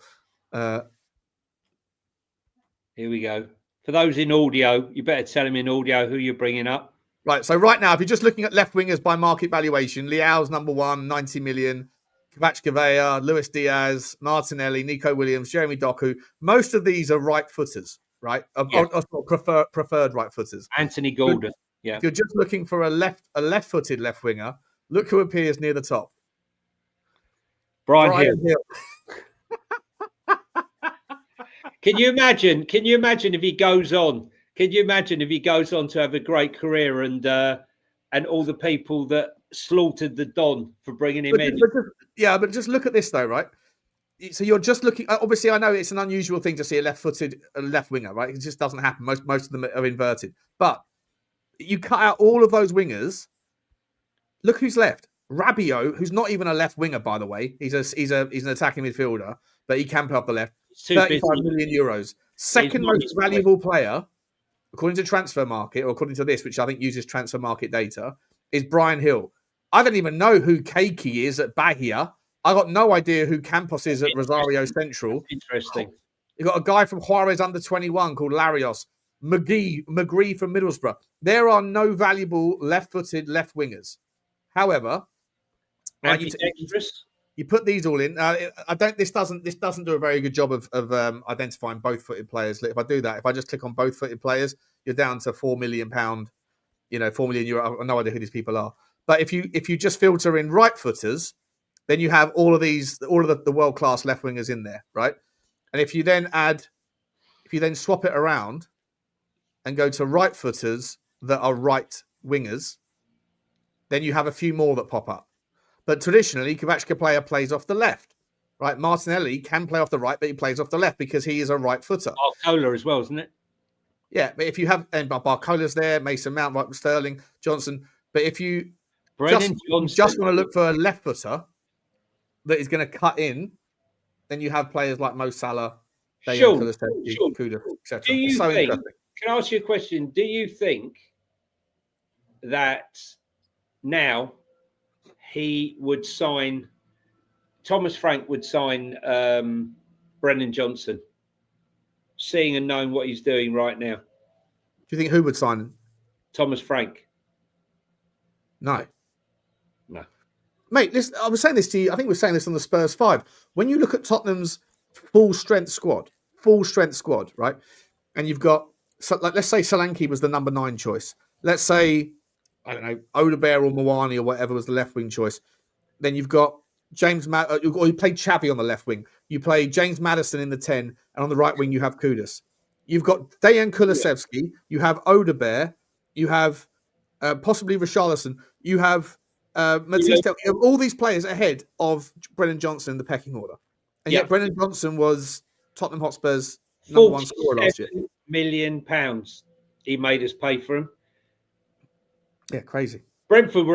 Here we go. For those in audio, you better tell him in audio who you're bringing up. Right. So right now, if you're just looking at left wingers by market valuation, Leao's number one, 90 million. Kvaratskhelia, Luis Diaz, Martinelli, Nico Williams, Jeremy Doku. Most of these are right footers, right? Or preferred right footers. Anthony Gordon. Yeah. If you're just looking for a left-footed left winger, look who appears near the top. Brian Hill. Can you imagine if he goes on? Can you imagine if he goes on to have a great career and all the people that slaughtered the Don for bringing him in? But just look at this though, right? So you're just looking. Obviously, I know it's an unusual thing to see a left-footed left winger, right? It just doesn't happen. Most of them are inverted. But you cut out all of those wingers. Look who's left. Rabiot, who's not even a left winger, by the way. He's an attacking midfielder, but he can play off the left. 35 million euros. Second most valuable player, according to Transfer Market, or according to this, which I think uses Transfer Market data, is Brian Hill. I don't even know who Keiki is at Bahia. I got no idea who Campos is at Rosario Central. Interesting. You got a guy from Juarez under 21 called Larios. McGree from Middlesbrough. There are no valuable left-footed left wingers. However, you put these all in. This doesn't do a very good job of identifying both-footed players. If I do that, if I just click on both-footed players, you're down to £4 million. €4 million. I have no idea who these people are. But if you just filter in right-footers, then you have all of the world-class left wingers in there, right? And if you then swap it around and go to right-footers that are right wingers, then you have a few more that pop up. But traditionally, Kvaratskhelia plays off the left, right? Martinelli can play off the right, but he plays off the left because he is a right footer. Barcola as well, isn't it? Yeah, but if you have, and Barcola's there, Mason Mount, right, Sterling, Johnson. But if you just want to look for a left footer that is going to cut in, then you have players like Mo Salah, Dejan Kulusevski, Kudus, etc. It's so interesting. Can I ask you a question? Do you think that now Thomas Frank would sign Brennan Johnson, seeing and knowing what he's doing right now? Do you think who would sign him? Thomas Frank. No. Mate, I was saying this to you. I think we were saying this on the Spurs 5. When you look at Tottenham's full strength squad, right? And you've got, let's say Solanke was the number 9 choice. Let's say, I don't know, Odebear or Mawani or whatever was the left wing choice. Then you've got or you played Xavi on the left wing. You play James Maddison in the 10, and on the right wing you have Kudus. You've got Dejan Kulusevski. You have Odebear. You have possibly Richarlison. You have Matisse. You have all these players ahead of Brennan Johnson in the pecking order. And yet Brennan Johnson was Tottenham Hotspur's number 1 scorer last year. £47 million he made us pay for him. Yeah, crazy. Brentford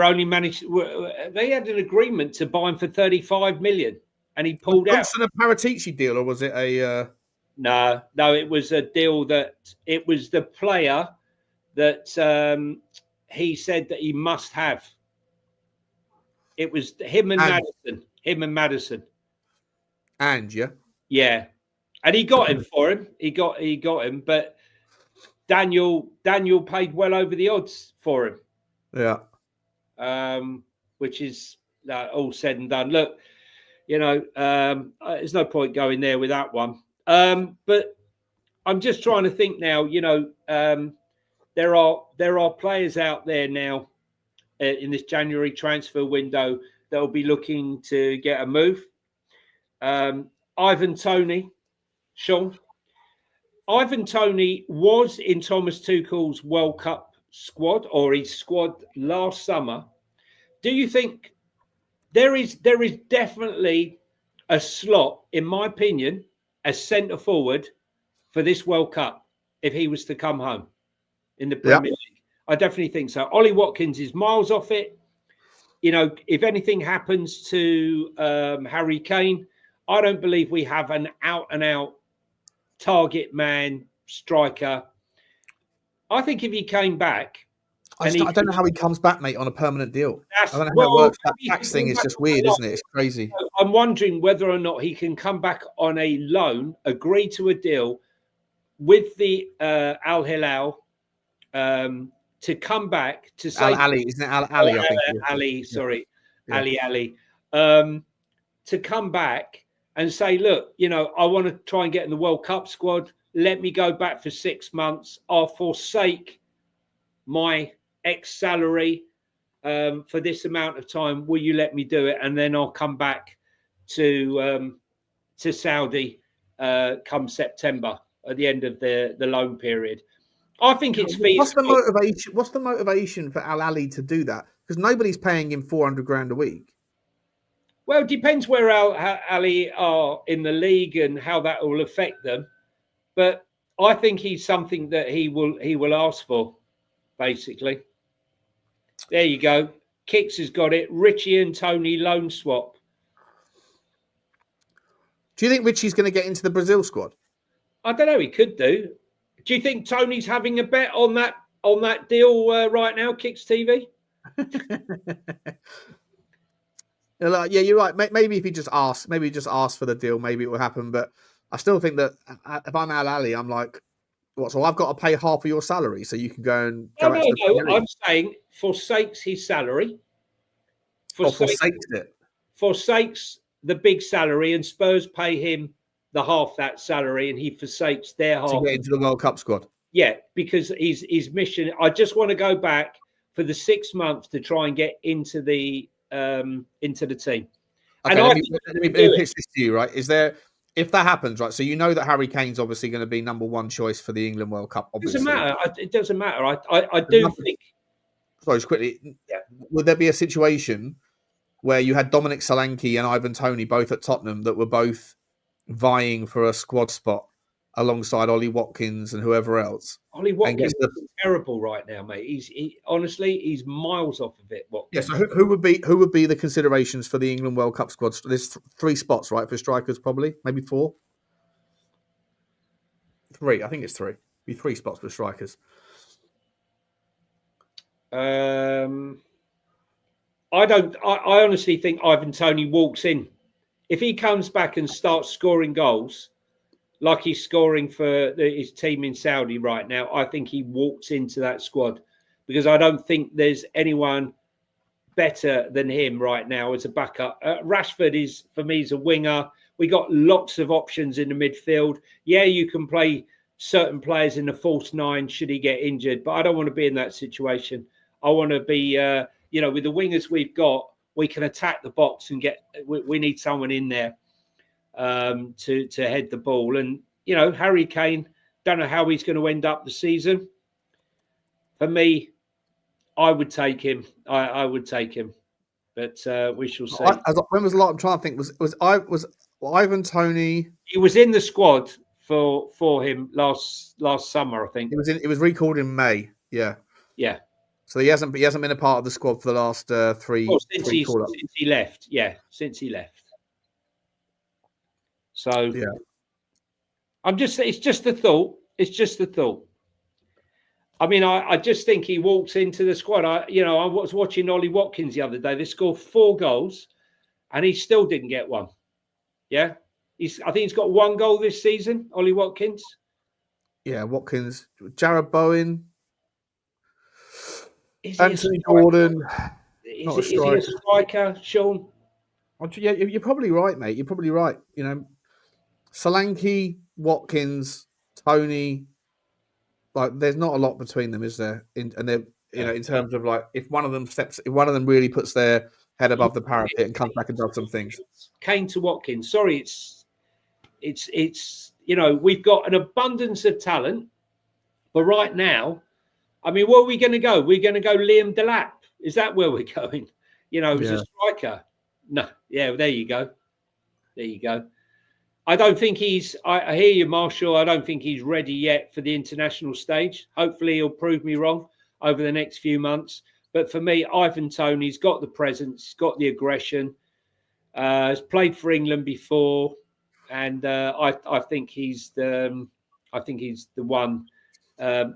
they had an agreement to buy him for 35 million and he pulled out. Was it a Paratici deal or was it a... No, it was a deal it was the player that he said that he must have. It was him and Maddison. And yeah. And he got him for him. He got him, but Daniel paid well over the odds for him. Yeah. Which is all said and done. Look, there's no point going there with that one. But I'm just trying to think now, there are players out there now in this January transfer window that will be looking to get a move. Ivan Toney, Sean. Ivan Toney was in Thomas Tuchel's World Cup squad or his squad last summer. Do you think there is definitely a slot, in my opinion, as centre forward for this World Cup if he was to come home in the Premier League? I definitely think so. Ollie Watkins is miles off it. If anything happens to Harry Kane, I don't believe we have an out-and-out target man striker. I think if he came back... I don't know how he comes back, mate, on a permanent deal. I don't know how it works. That tax thing is just weird, isn't it? It's crazy. I'm wondering whether or not he can come back on a loan, agree to a deal with the Al Hilal to come back to say Ali, isn't it? Ali, I think. Ali, sorry, Yeah. Ali, to come back and say, look, I want to try and get in the World Cup squad. Let me go back for 6 months. I'll forsake my salary for this amount of time. Will you let me do it? And then I'll come back to Saudi come September at the end of the loan period. I think it's feasible. What's the motivation for Al Ali to do that? Because nobody's paying him 400 grand a week. Well, it depends where Al Ali are in the league and how that will affect them. But I think he's something that he will ask for, basically. There you go. Kicks has got it. Richie and Tony loan swap. Do you think Richie's going to get into the Brazil squad? I don't know. He could do. Do you think Tony's having a bet on that deal right now? Kicks TV. Yeah, you're right. Maybe if he just asked, for the deal, maybe it will happen. But I still think that if I'm Al Ali, I'm like, what? So I've got to pay half of your salary so you can go and go. No. I'm saying forsakes his salary. Forsakes the big salary, and Spurs pay him the half that salary, and he forsakes their half to get into the World Cup squad. Yeah, because his mission. I just want to go back for the 6 months to try and get into the team. Okay, and let me pitch this to you, right? If that happens, right? So you know that Harry Kane's obviously going to be number one choice for the England World Cup. Obviously, it doesn't matter. I do think. Sorry, just quickly. Yeah. Would there be a situation where you had Dominic Solanke and Ivan Toney both at Tottenham that were both vying for a squad spot alongside Ollie Watkins and whoever else? Ollie Watkins is terrible right now, mate. Honestly, he's miles off of it. Watkins. Yeah, so who would be the considerations for the England World Cup squad? There's 3 spots, right, for strikers, probably, maybe 4. 3, I think it's 3. Be 3 spots for strikers. I honestly think Ivan Toney walks in. If he comes back and starts scoring goals like he's scoring for his team in Saudi right now, I think he walks into that squad, because I don't think there's anyone better than him right now as a backup. Rashford is, for me, is a winger. We got lots of options in the midfield. Yeah, you can play certain players in the false 9 should he get injured, but I don't want to be in that situation. I want to be, with the wingers we've got, we can attack the box and we need someone in there to head the ball. And, Harry Kane, don't know how he's going to end up the season. For me, I would take him. I would take him, but we shall see. When was a lot? I'm trying to think. Was Ivan Toney? He was in the squad for him last summer, I think. It was recalled in May. Yeah. Yeah. So he hasn't been a part of the squad for the last 3. Since he left. Yeah, since he left. So yeah, it's just a thought. It's just a thought. I mean, I just think he walks into the squad. I was watching Ollie Watkins the other day. They scored 4 goals, and he still didn't get one. Yeah, I think he's got 1 goal this season. Ollie Watkins. Yeah, Watkins, Jarrod Bowen. Anthony Gordon. Is he a striker, Sean? Yeah, you're probably right, mate. You're probably right. Solanke, Watkins, Toney. Like, there's not a lot between them, is there? In terms of, like, if one of them really puts their head above the parapet and comes back and does some things. Kane to Watkins. Sorry, it's we've got an abundance of talent, but right now, I mean, where are we going to go? We're going to go Liam Delap. Is that where we're going? As a striker? No. Yeah, there you go. There you go. I don't think I hear you, Marshall. I don't think he's ready yet for the international stage. Hopefully he'll prove me wrong over the next few months. But for me, Ivan Toney's got the presence, got the aggression, has played for England before. And I think he's the one.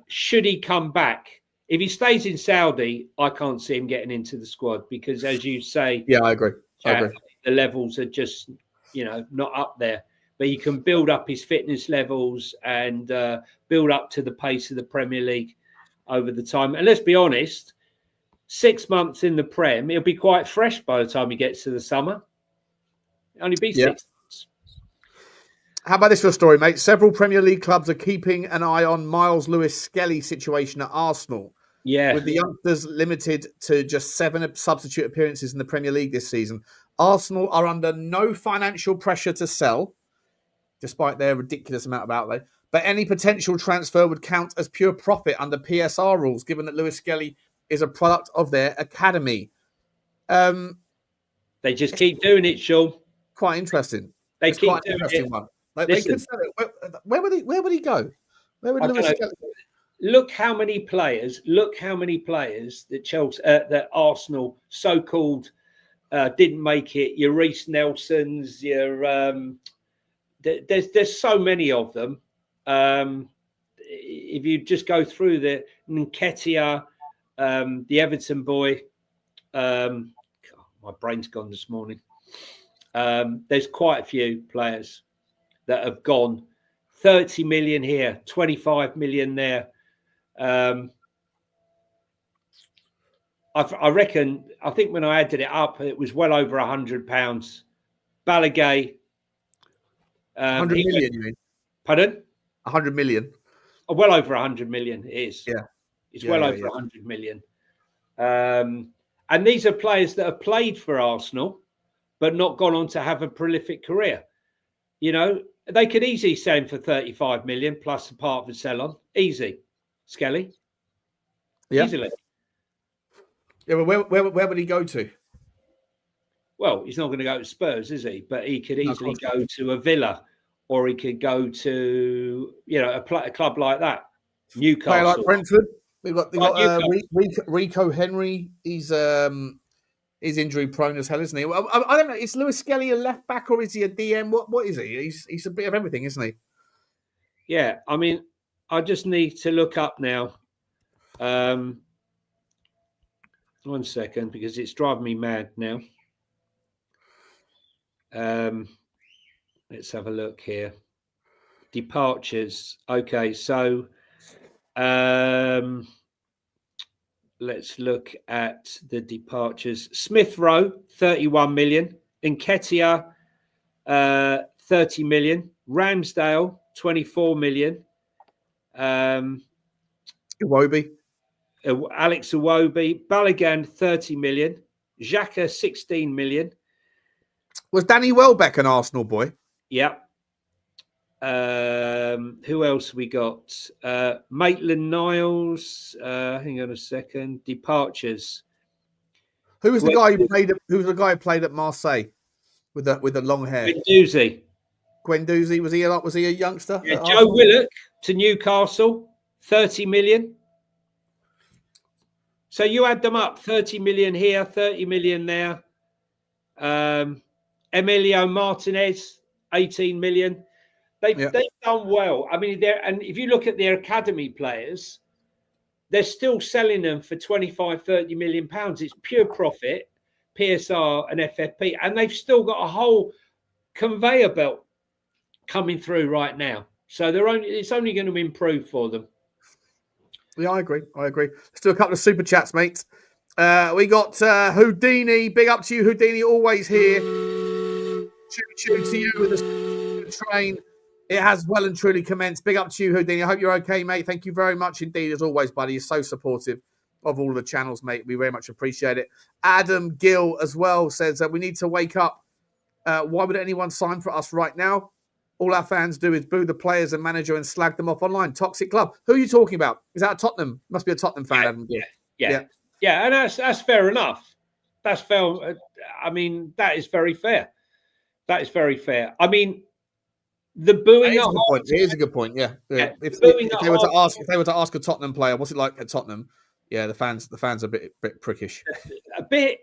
Should he come back? If he stays in Saudi, I can't see him getting into the squad because, as you say, yeah, I agree. The levels are just, not up there. But he can build up his fitness levels and build up to the pace of the Premier League. over the time. And let's be honest, 6 months in the Prem, he'll be quite fresh by the time he gets to the summer. Only be 6 months. How about this for a story, mate? Several Premier League clubs are keeping an eye on Miles Lewis-Skelly situation at Arsenal. Yeah. With the youngsters limited to just 7 substitute appearances in the Premier League this season, Arsenal are under no financial pressure to sell, despite their ridiculous amount of outlay. But any potential transfer would count as pure profit under PSR rules, given that Lewis-Skelly is a product of their academy. They just keep doing it, Sean. Quite interesting. They It's keep quite an doing interesting it. one. They could sell it. Where would he go? Where would I don't know. Lewis-Skelly? Look how many players that Chelsea, that Arsenal so-called didn't make it. Your Reece Nelsons, there's so many of them. If you just go through the Nketiah, the Everton boy, my brain's gone this morning. There's quite a few players that have gone. 30 million here, 25 million there. I think when I added it up, it was well over £100. Balaguer. 100 million, you mean? Pardon? 100 million. Oh, well over 100 million it is. Yeah. It's well over 100 million. And these are players that have played for Arsenal, but not gone on to have a prolific career. You know, they could easily sell him for 35 million plus a part of the sell-on. Easy. Skelly. Yeah. Easily. Yeah, but where would he go to? Well, he's not going to go to Spurs, is he? But he could easily go to a Villa, or he could go to, a club like that. Newcastle. Play like Brentford. They've got Rico Henry. He's injury prone as hell, isn't he? I don't know. Is Lewis-Skelly a left back or is he a DM? What is he? He's a bit of everything, isn't he? Yeah, I mean, I just need to look up now. 1 second, because it's driving me mad now. Let's have a look here. Departures. Okay, so let's look at the departures. Smith Rowe, 31 million. Nketiah, 30 million. Ramsdale, 24 million. Iwobi. Alex Iwobi. Balogun, 30 million. Xhaka, 16 million. Was Danny Welbeck an Arsenal boy? Yeah. Who else we got? Maitland-Niles. Hang on a second. Departures. Who was the guy who played? Who was the guy who played at Marseille with the long hair? Guendouzi. Was he a youngster? Yeah, Joe Willock to Newcastle, 30 million. So you add them up: 30 million here, 30 million there. Emilio Martinez, 18 million. They've done well. I mean, and if you look at their academy players, they're still selling them for 25, 30 million pounds. It's pure profit, PSR and FFP, and they've still got a whole conveyor belt coming through right now. So it's only going to improve for them. Yeah, I agree. Let's do a couple of super chats, mates. We got Houdini. Big up to you, Houdini. Always here. Choo to you with the train. It has well and truly commenced. Big up to you, Houdini. I hope you're okay, mate. Thank you very much indeed, as always, buddy. You're so supportive of all of the channels, mate. We very much appreciate it. Adam Gill as well says that we need to wake up. Why would anyone sign for us right now? All our fans do is boo the players and manager and slag them off online. Toxic club. Who are you talking about? Is that a Tottenham? Must be a Tottenham fan, Adam Gill. Yeah, and that's fair enough. That's fair. I mean, that is very fair. That is very fair. I mean, the booing at half. It is a good point. Yeah. If they were to ask a Tottenham player, what's it like at Tottenham? Yeah, the fans are a bit prickish. a bit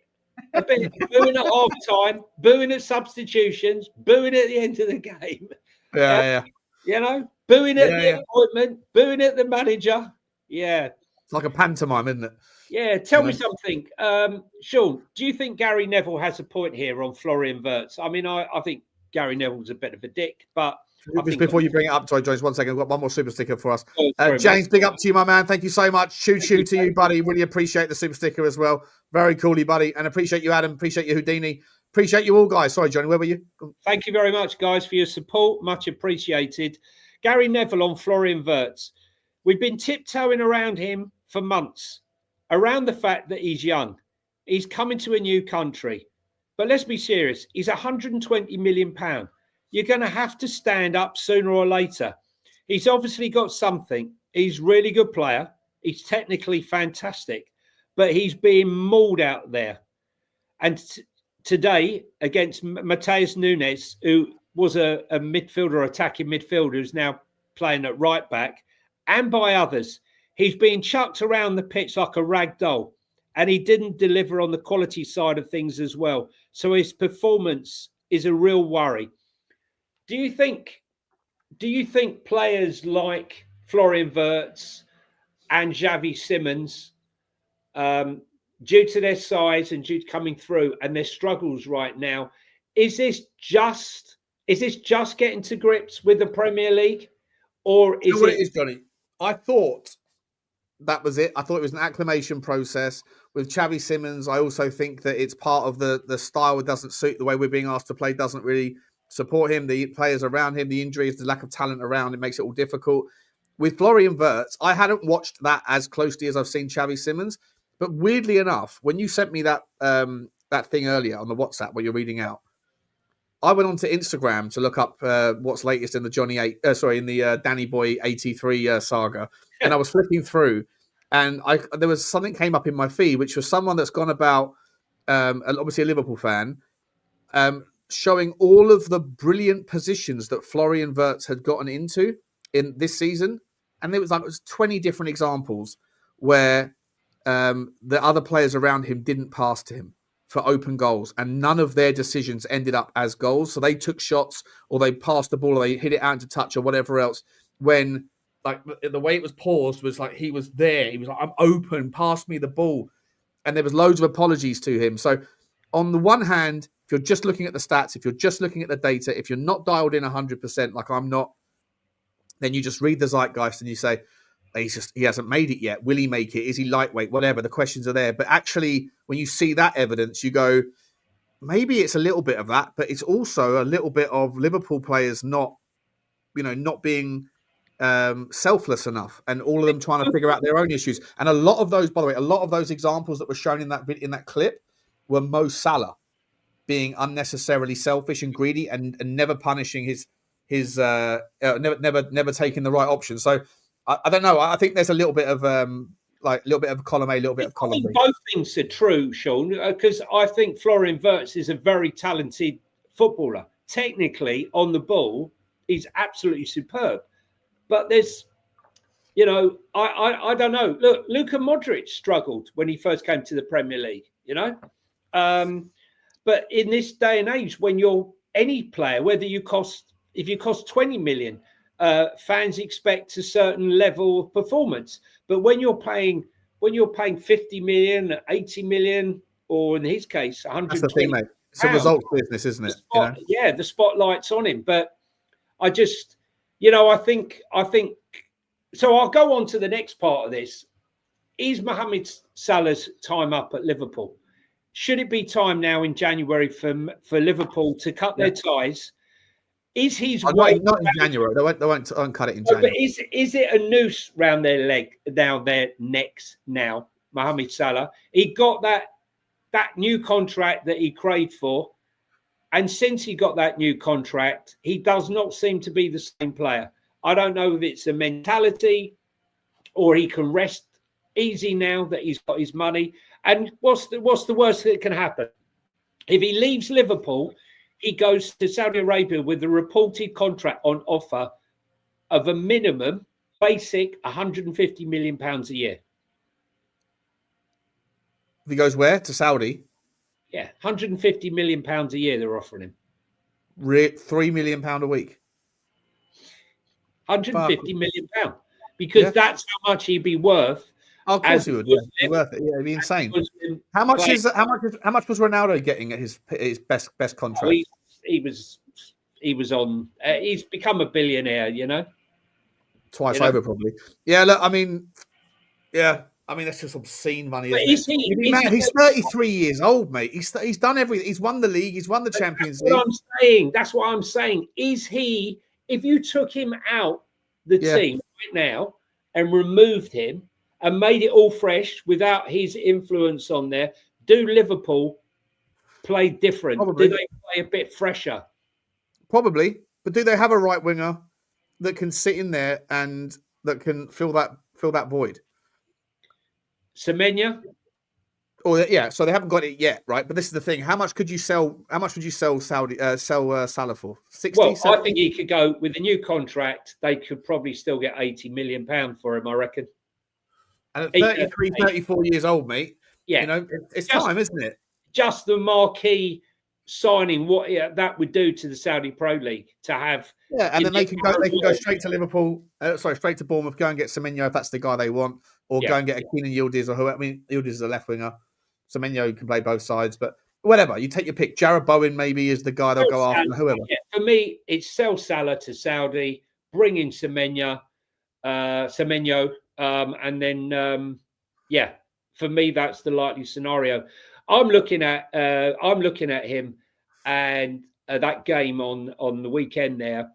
booing at half time, booing at substitutions, booing at the end of the game. Yeah. You know, booing at the appointment, booing at the manager. Yeah. It's like a pantomime, isn't it? Yeah, tell me something. Sean, do you think Gary Neville has a point here on Florian Wirtz? I mean, I think Gary Neville's a bit of a dick, but Just before you bring it up, sorry, James, 1 second. I've got one more super sticker for us. Sorry, James, big up to you, my man. Thank you so much. Choo to you, buddy. Really appreciate the super sticker as well. Very coolly, buddy. And appreciate you, Adam. Appreciate you, Houdini. Appreciate you all, guys. Sorry, Johnny, where were you? Thank you very much, guys, for your support. Much appreciated. Gary Neville on Florian Wirtz. We've been tiptoeing around him for months, around the fact that he's young. He's coming to a new country. But let's be serious. He's £120 million. You're going to have to stand up sooner or later. He's obviously got something. He's a really good player. He's technically fantastic. But he's being mauled out there. And today, against Mateus Nunes, who was a midfielder, attacking midfielder, who's now playing at right back, and by others, he's being chucked around the pitch like a rag doll. And he didn't deliver on the quality side of things as well. So his performance is a real worry. Do you think players like Florian Wirtz and Xavi Simons, due to their size and due to coming through and their struggles right now, is this just getting to grips with the Premier League, or is what it is, Johnny? I thought that was it. I thought it was an acclimation process with Xavi Simons. I also think that it's part of the style. It doesn't suit the way we're being asked to play. Doesn't really support him. The players around him, the injuries, the lack of talent around, it makes it all difficult. With Florian Wirtz, I hadn't watched that as closely as I've seen Xavi Simons. But weirdly enough, when you sent me that that thing earlier on the WhatsApp where you're reading out, I went onto Instagram to look up what's latest in the Danny Boy 83 saga, and I was flipping through, and there was something came up in my feed, which was someone that's gone about, obviously a Liverpool fan, showing all of the brilliant positions that Florian Wirtz had gotten into in this season, and it was 20 different examples where the other players around him didn't pass to him for open goals, and none of their decisions ended up as goals. So they took shots, or they passed the ball, or they hit it out into touch, or whatever else. When like the way it was paused was like he was there. He was like, "I'm open, pass me the ball," and there was loads of apologies to him. So on the one hand, if you're just looking at the stats, if you're just looking at the data, if you're not dialed in 100%, like I'm not, then you just read the zeitgeist and you say, he hasn't made it yet. Will he make it? Is he lightweight? Whatever. The questions are there. But actually, when you see that evidence, you go, maybe it's a little bit of that, but it's also a little bit of Liverpool players not being selfless enough, and all of them trying to figure out their own issues. And a lot of those, by the way, a lot of those examples that were shown in that clip were Mo Salah being unnecessarily selfish and greedy, and never punishing his never taking the right option. So. I don't know. I think there's a little bit of column A, a little bit of column B. Both things are true, Sean, because I think Florian Wirtz is a very talented footballer. Technically, on the ball, he's absolutely superb. But there's, I don't know. Look, Luka Modric struggled when he first came to the Premier League, But in this day and age, when you're any player, if you cost 20 million, fans expect a certain level of performance. But when you're paying 50 million, 80 million, or in his case, 120. That's the thing, mate. It's a results business, isn't it? Yeah, the spotlight's on him. But I just, I think. So I'll go on to the next part of this. Is Mohamed Salah's time up at Liverpool? Should it be time now in January for Liverpool to cut their ties? Is his weight not in January? They won't cut it in January. But is it a noose round their necks now? Mohamed Salah, he got that new contract that he craved for, and since he got that new contract, he does not seem to be the same player. I don't know if it's a mentality, or he can rest easy now that he's got his money. And what's the worst that can happen? If he leaves Liverpool, he goes to Saudi Arabia with a reported contract on offer of a minimum basic £150 million a year. If he goes where? To Saudi? Yeah, £150 million a year they're offering him. £3 million a week. £150 million. Because that's how much he'd be worth. Oh, of course he would. Be worth it. Yeah, it'd be insane. How much was Ronaldo getting at his best contract? He was was on. He's become a billionaire, you know. Twice over, probably. Yeah, look, I mean, that's just obscene money, But isn't it? He's 33 years old, mate. He's done everything. He's won the league. He's won the Champions League. That's what I'm saying. Is he? If you took him out the team right now and removed him and made it all fresh without his influence on there, do Liverpool play different? Probably. Do they play a bit fresher? Probably. But do they have a right winger that can sit in there and that can fill that void? Semenya? Oh yeah, so they haven't got it yet, right? But this is the thing: how much would you sell Salah for? 60? Well, 70? I think he could go with a new contract. They could probably still get £80 million for him, I reckon. And at 33, 34 years old, mate. Yeah, you know, it's time, isn't it? Just the marquee signing, what that would do to the Saudi Pro League to have. Yeah, and then they can go straight to Liverpool. Straight to Bournemouth. Go and get Semenyo if that's the guy they want, or go and get a Keenan Yildiz or whoever. I mean, Yildiz is a left winger. Semenyo can play both sides, but whatever. You take your pick. Jared Bowen maybe is the guy they'll go after. Whoever. Yeah, for me, it's sell Salah to Saudi, bring in Semenyo, and then for me that's the likely scenario. I'm looking at him and that game on the weekend there,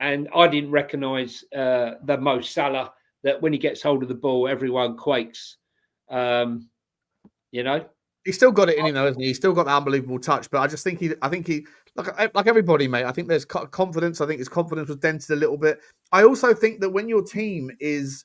and I didn't recognise the Mo Salah that when he gets hold of the ball, everyone quakes. You know, he's still got it in him, though, isn't he? He's still got the unbelievable touch. But I think he, like everybody, mate. I think there's confidence. I think his confidence was dented a little bit. I also think that when your team is,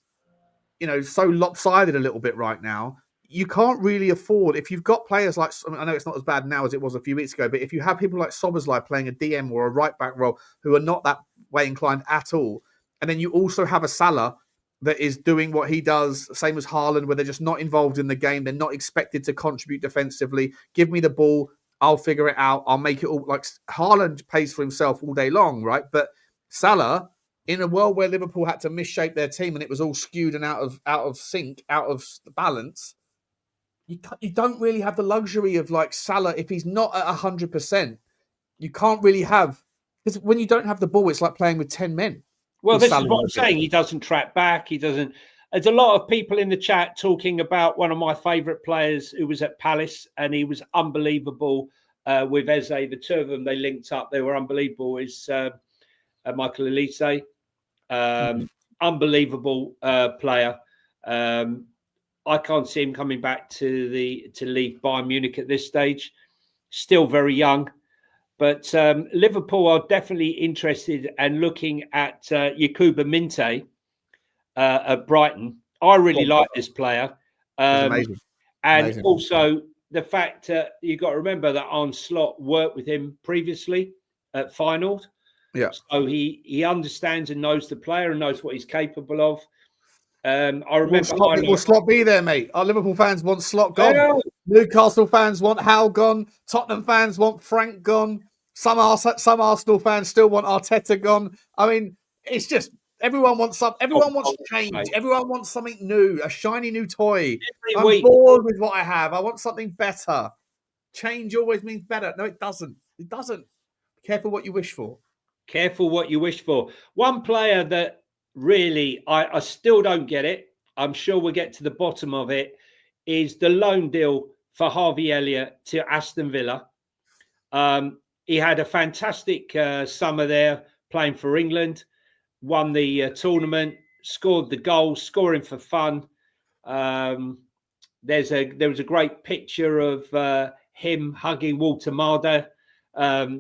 so lopsided a little bit right now, you can't really afford, if you've got players like, I know it's not as bad now as it was a few weeks ago, but if you have people like Szoboszlai playing a DM or a right back role who are not that way inclined at all, and then you also have a Salah that is doing what he does, same as Haaland, where they're just not involved in the game. They're not expected to contribute defensively. Give me the ball. I'll figure it out. I'll make it all. Like Haaland pays for himself all day long, right? But Salah, in a world where Liverpool had to misshape their team and it was all skewed and out of sync, out of balance, you don't really have the luxury of like Salah. If he's not at 100%, you can't really have, because when you don't have the ball, it's like playing with 10 men. Well, this is what I'm saying. He doesn't track back. He doesn't. There's a lot of people in the chat talking about one of my favourite players who was at Palace, and he was unbelievable with Eze. The two of them, they linked up. They were unbelievable. Is Michael Elise, unbelievable player. I can't see him coming back to leave Bayern Munich at this stage. Still very young. But Liverpool are definitely interested and looking at Yakuba Minte at Brighton. I really like this player. Amazing. And amazing. Also the fact you've got to remember that Arne Slot worked with him previously at Feyenoord. Yeah. So he understands and knows the player and knows what he's capable of. I remember. Will Slot be there, mate? Our Liverpool fans want Slot gone. Yeah. Newcastle fans want Hal gone. Tottenham fans want Frank gone. Some Arsenal fans still want Arteta gone. I mean, it's just everyone wants change. Mate. Everyone wants something new, a shiny new toy. I'm bored with what I have. I want something better. Change always means better. No, it doesn't. It doesn't. Careful what you wish for. Careful what you wish for. One player that really I still don't get it, I'm sure we'll get to the bottom of it, is the loan deal for Harvey Elliott to Aston Villa. He had a fantastic summer there playing for England, won the tournament, scored the goals, scoring for fun. There was a great picture of him hugging Walter Marder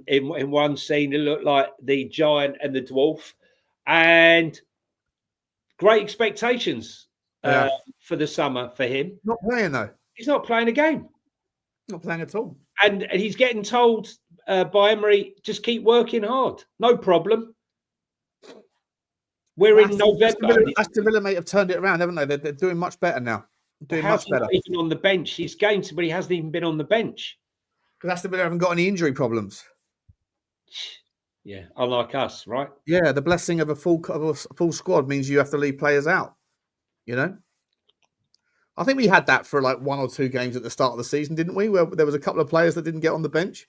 in one scene. It looked like the giant and the dwarf. And great expectations for the summer for him. Not playing, though. He's not playing a game. Not playing at all. And he's getting told by Emery, just keep working hard. No problem. We're in November. Aston Villa, mate, have turned it around, haven't they? They're doing much better now. Doing much better. Even on the bench. He's gained, but he hasn't even been on the bench. Because Aston Villa haven't got any injury problems. Yeah, unlike us, right? Yeah, the blessing of a full squad means you have to leave players out. You know? I think we had that for like one or two games at the start of the season, didn't we? Where there was a couple of players that didn't get on the bench.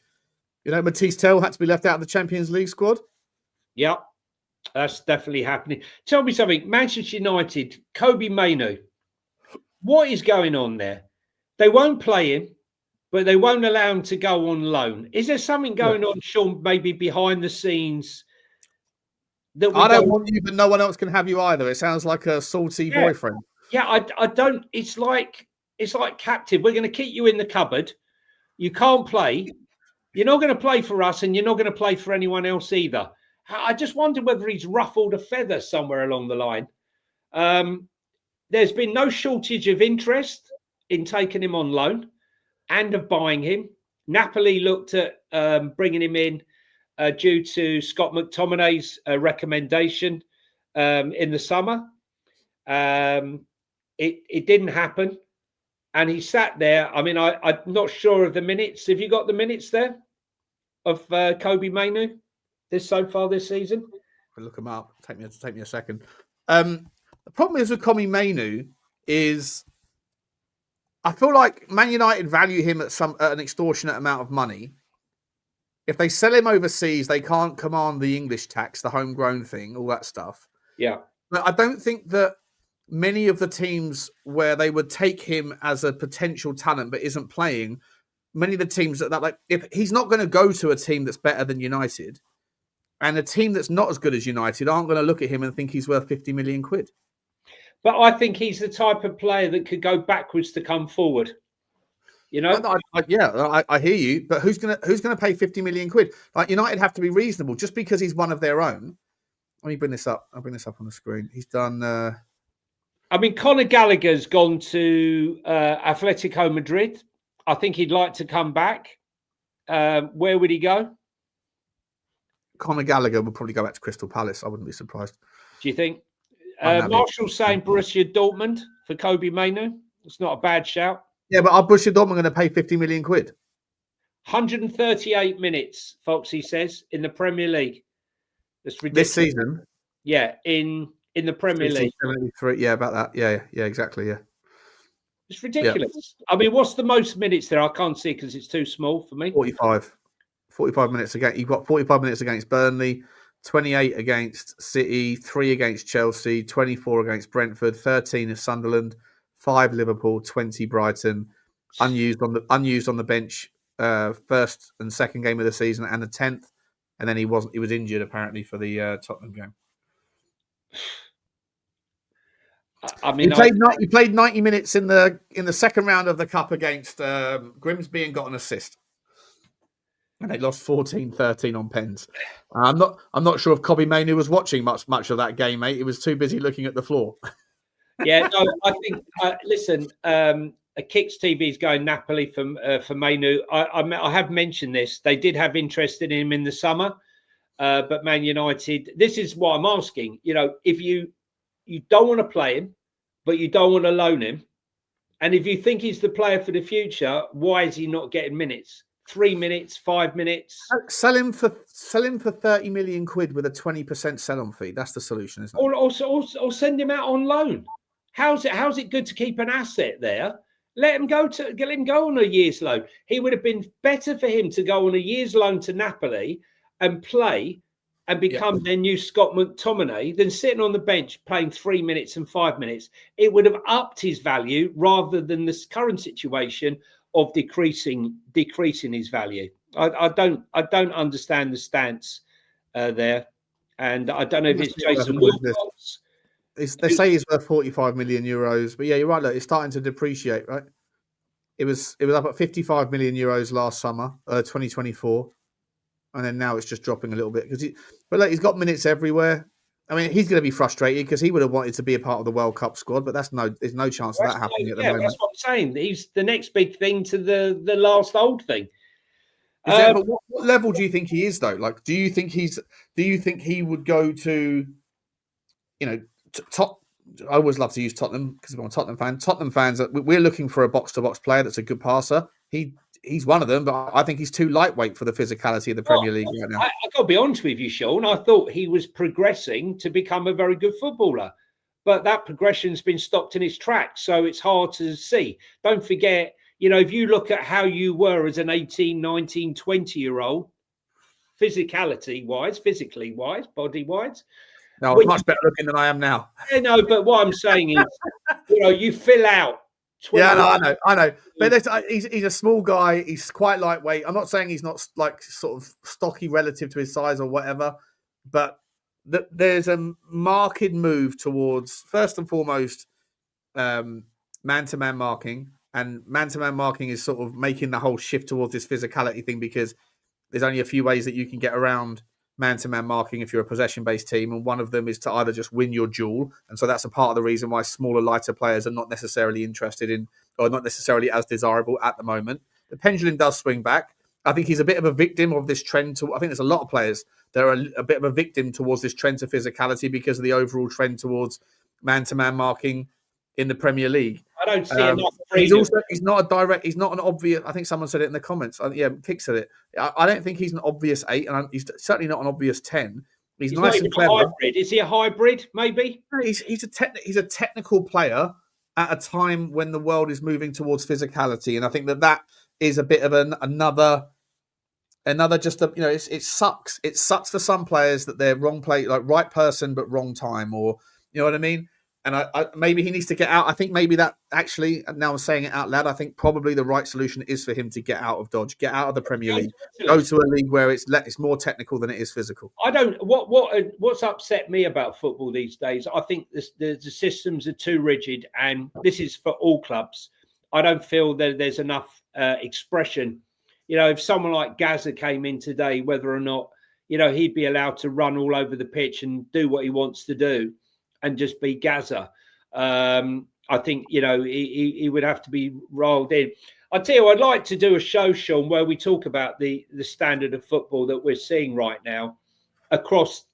You know, Matisse Tell had to be left out of the Champions League squad. Yeah, that's definitely happening. Tell me something. Manchester United, Kobe Mainoo. What is going on there? They won't play him, but they won't allow him to go on loan. Is there something going on, Sean, maybe behind the scenes? That I don't want you, but no one else can have you either. It sounds like a salty boyfriend. Yeah, I don't. It's like captive. We're going to keep you in the cupboard. You can't play. You're not going to play for us, and you're not going to play for anyone else either. I just wonder whether he's ruffled a feather somewhere along the line. There's been no shortage of interest in taking him on loan and of buying him. Napoli looked at bringing him in due to Scott McTominay's recommendation in the summer. It didn't happen. And he sat there. I mean, I'm not sure of the minutes. Have you got the minutes there of Kobe Mainoo so far this season? I'll look him up. Take me a second. The problem is with Kobe Mainoo is I feel like Man United value him at an extortionate amount of money. If they sell him overseas, they can't command the English tax, the homegrown thing, all that stuff. Yeah. But I don't think that many of the teams where they would take him as a potential talent but isn't playing, many of the teams that like, if he's not going to go to a team that's better than United, and a team that's not as good as United aren't going to look at him and think he's worth 50 million quid. But I think he's the type of player that could go backwards to come forward. You know, I hear you, but who's gonna pay 50 million quid? Like United have to be reasonable just because he's one of their own. Let me bring this up. I'll bring this up on the screen. He's done. I mean, Conor Gallagher's gone to Atletico Madrid. I think he'd like to come back. Where would he go? Conor Gallagher would probably go back to Crystal Palace. I wouldn't be surprised. Do you think? Marshall's saying Borussia Dortmund for Kobe Mainoo. It's not a bad shout. Yeah, but are Borussia Dortmund going to pay 50 million quid? 138 minutes, Foxy says, in the Premier League. That's ridiculous. This season? Yeah, in the Premier League. 73, yeah, about that. Yeah, exactly, yeah. It's ridiculous. Yeah. I mean, what's the most minutes there? I can't see because it's too small for me. 45 minutes against. You've got 45 minutes against Burnley, 28 against City, 3 against Chelsea, 24 against Brentford, 13 at Sunderland, 5 Liverpool, 20 Brighton, unused on the bench first and second game of the season, and the 10th, and then he was injured apparently for the Tottenham game. I mean, he played 90 minutes in the second round of the cup against Grimsby and got an assist. And they lost 14-13 on pens. I'm not sure if Kobe Mainoo was watching much of that game, mate. He was too busy looking at the floor. Yeah, no, I think. Listen, Kicks TV is going Napoli for Mainoo. I have mentioned this. They did have interest in him in the summer, but Man United. This is what I'm asking. You know, if you don't want to play him, but you don't want to loan him, and if you think he's the player for the future, why is he not getting minutes? 3 minutes, 5 minutes. Sell him for 30 million quid with a 20% sell-on fee. That's the solution, isn't it? Or send him out on loan. How's it good to keep an asset there? Let him go on a year's loan. He would have been better for him to go on a year's loan to Napoli and play and become their new Scott McTominay than sitting on the bench playing 3 minutes and 5 minutes. It would have upped his value rather than this current situation of decreasing his value. I don't understand the stance there, and I don't know if it's Jason Wilcox. They say he's worth 45 million euros, but yeah, you're right. Look, it's starting to depreciate, right? It was up at 55 million euros last summer, 2024, and then now it's just dropping a little bit but look, he's got minutes everywhere. I mean, he's going to be frustrated because he would have wanted to be a part of the World Cup squad, but there's no chance of that happening at the moment. That's what I'm saying. He's the next big thing to the last old thing. But what level do you think he is, though? Like, do you think he would go to, you know, I always love to use Tottenham because I'm a Tottenham fan. Tottenham fans, we're looking for a box-to-box player that's a good passer. He's one of them, but I think he's too lightweight for the physicality of the Premier League right now. I got to be honest with you, Sean. I thought he was progressing to become a very good footballer, but that progression's been stopped in its tracks, so it's hard to see. Don't forget, you know, if you look at how you were as an 18, 19, 20-year-old physically wise, body wise. No, I'm much better looking than I am now. Yeah, no, but what I'm saying is, you fill out. Yeah, no, I know. But he's a small guy. He's quite lightweight. I'm not saying he's not like sort of stocky relative to his size or whatever, but there's a marked move towards, first and foremost, man-to-man marking. And man-to-man marking is sort of making the whole shift towards this physicality thing, because there's only a few ways that you can get around man-to-man marking if you're a possession-based team, and one of them is to either just win your duel, and so that's a part of the reason why smaller, lighter players are not necessarily interested in, or not necessarily as desirable at the moment. The pendulum does swing back. I think he's a bit of a victim of this trend. I think there's a lot of players that are a bit of a victim towards this trend to physicality because of the overall trend towards man-to-man marking in the Premier League. I don't see enough freedom. He's not an obvious. I think someone said it in the comments. Yeah, Kick said it. I don't think he's an obvious 8, and he's certainly not an obvious 10. He's nice and clever. Hybrid. Is he a hybrid? Maybe. He's a technical player at a time when the world is moving towards physicality, and I think that is a bit of another. Just it sucks. It sucks for some players that they're wrong play, like right person but wrong time, or you know what I mean. And I maybe he needs to get out. I think maybe that actually, now I'm saying it out loud, I think probably the right solution is for him to get out of Dodge, get out of the Premier League, go to a league where it's more technical than it is physical. What's upset me about football these days, I think the systems are too rigid, and this is for all clubs. I don't feel that there's enough expression. If someone like Gaza came in today, whether or not, he'd be allowed to run all over the pitch and do what he wants to do and just be Gaza. I think, he would have to be rolled in. I tell you, I'd like to do a show, Sean, where we talk about the standard of football that we're seeing right now across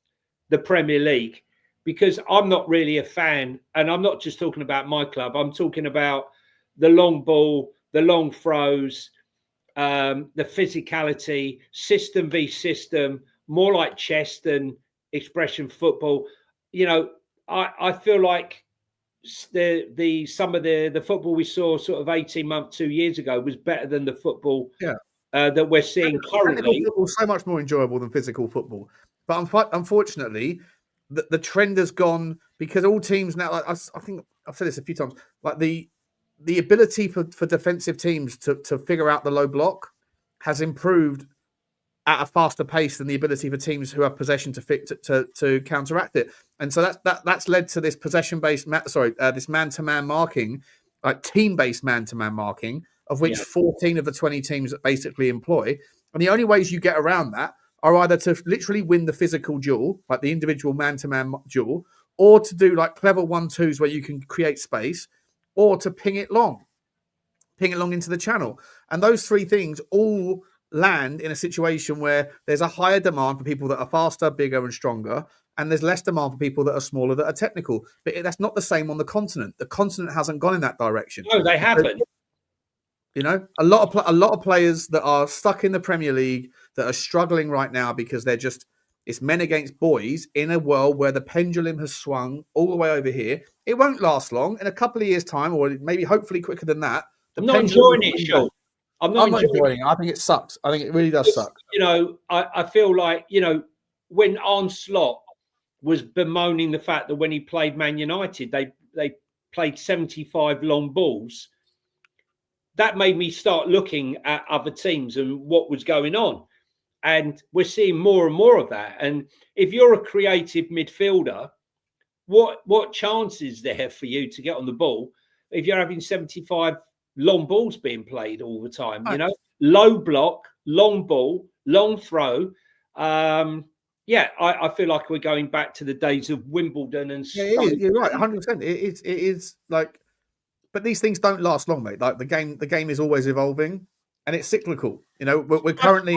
the Premier League, because I'm not really a fan, and I'm not just talking about my club. I'm talking about the long ball, the long throws, the physicality, system v system, more like chess than expression football. I feel like some of the football we saw sort of 18 months, 2 years ago was better than the football that we're seeing currently. Football is so much more enjoyable than physical football. But unfortunately, the trend has gone, because all teams now, like I think I've said this a few times, like the ability for defensive teams to figure out the low block has improved at a faster pace than the ability for teams who have possession to counteract it. And so that's led to this possession-based, this man-to-man marking, like team-based man-to-man marking, of which 14 of the 20 teams basically employ. And the only ways you get around that are either to literally win the physical duel, like the individual man-to-man duel, or to do like clever 1-2s where you can create space, or to ping it long into the channel. And those three things all land in a situation where there's a higher demand for people that are faster, bigger, and stronger, and there's less demand for people that are smaller, that are technical. But that's not the same on the continent. The continent hasn't gone in that direction. No, they haven't. A lot of players that are stuck in the Premier League that are struggling right now because it's men against boys in a world where the pendulum has swung all the way over here. It won't last long. In a couple of years' time, or maybe hopefully quicker than that. I'm not enjoying it, Sean. I'm not enjoying it. I think it sucks. I think it really does suck. I feel like, when Arne Slot was bemoaning the fact that when he played Man United, they played 75 long balls, that made me start looking at other teams and what was going on. And we're seeing more and more of that. And if you're a creative midfielder, what chance is there for you to get on the ball if you're having 75 long balls being played all the time? Low block, long ball, long throw. I feel like we're going back to the days of Wimbledon and you're right, 100%. It is like, but these things don't last long, mate. Like the game is always evolving, and it's cyclical. We're currently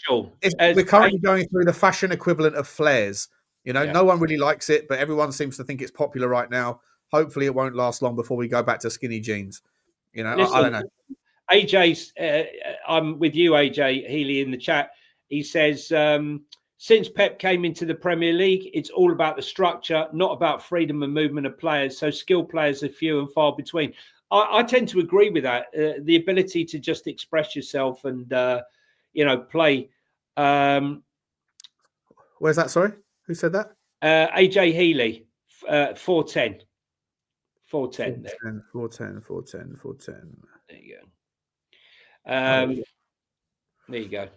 going through the fashion equivalent of flares. No one really likes it, but everyone seems to think it's popular right now. Hopefully, it won't last long before we go back to skinny jeans. Listen, I don't know. AJ's, I'm with you, AJ Healy, in the chat. He says, since Pep came into the Premier League, it's all about the structure, not about freedom and movement of players. So skilled players are few and far between. I tend to agree with that. The ability to just express yourself and, play. Where's that? Sorry, who said that? AJ Healy, 410. 410. 410. There you go. There you go.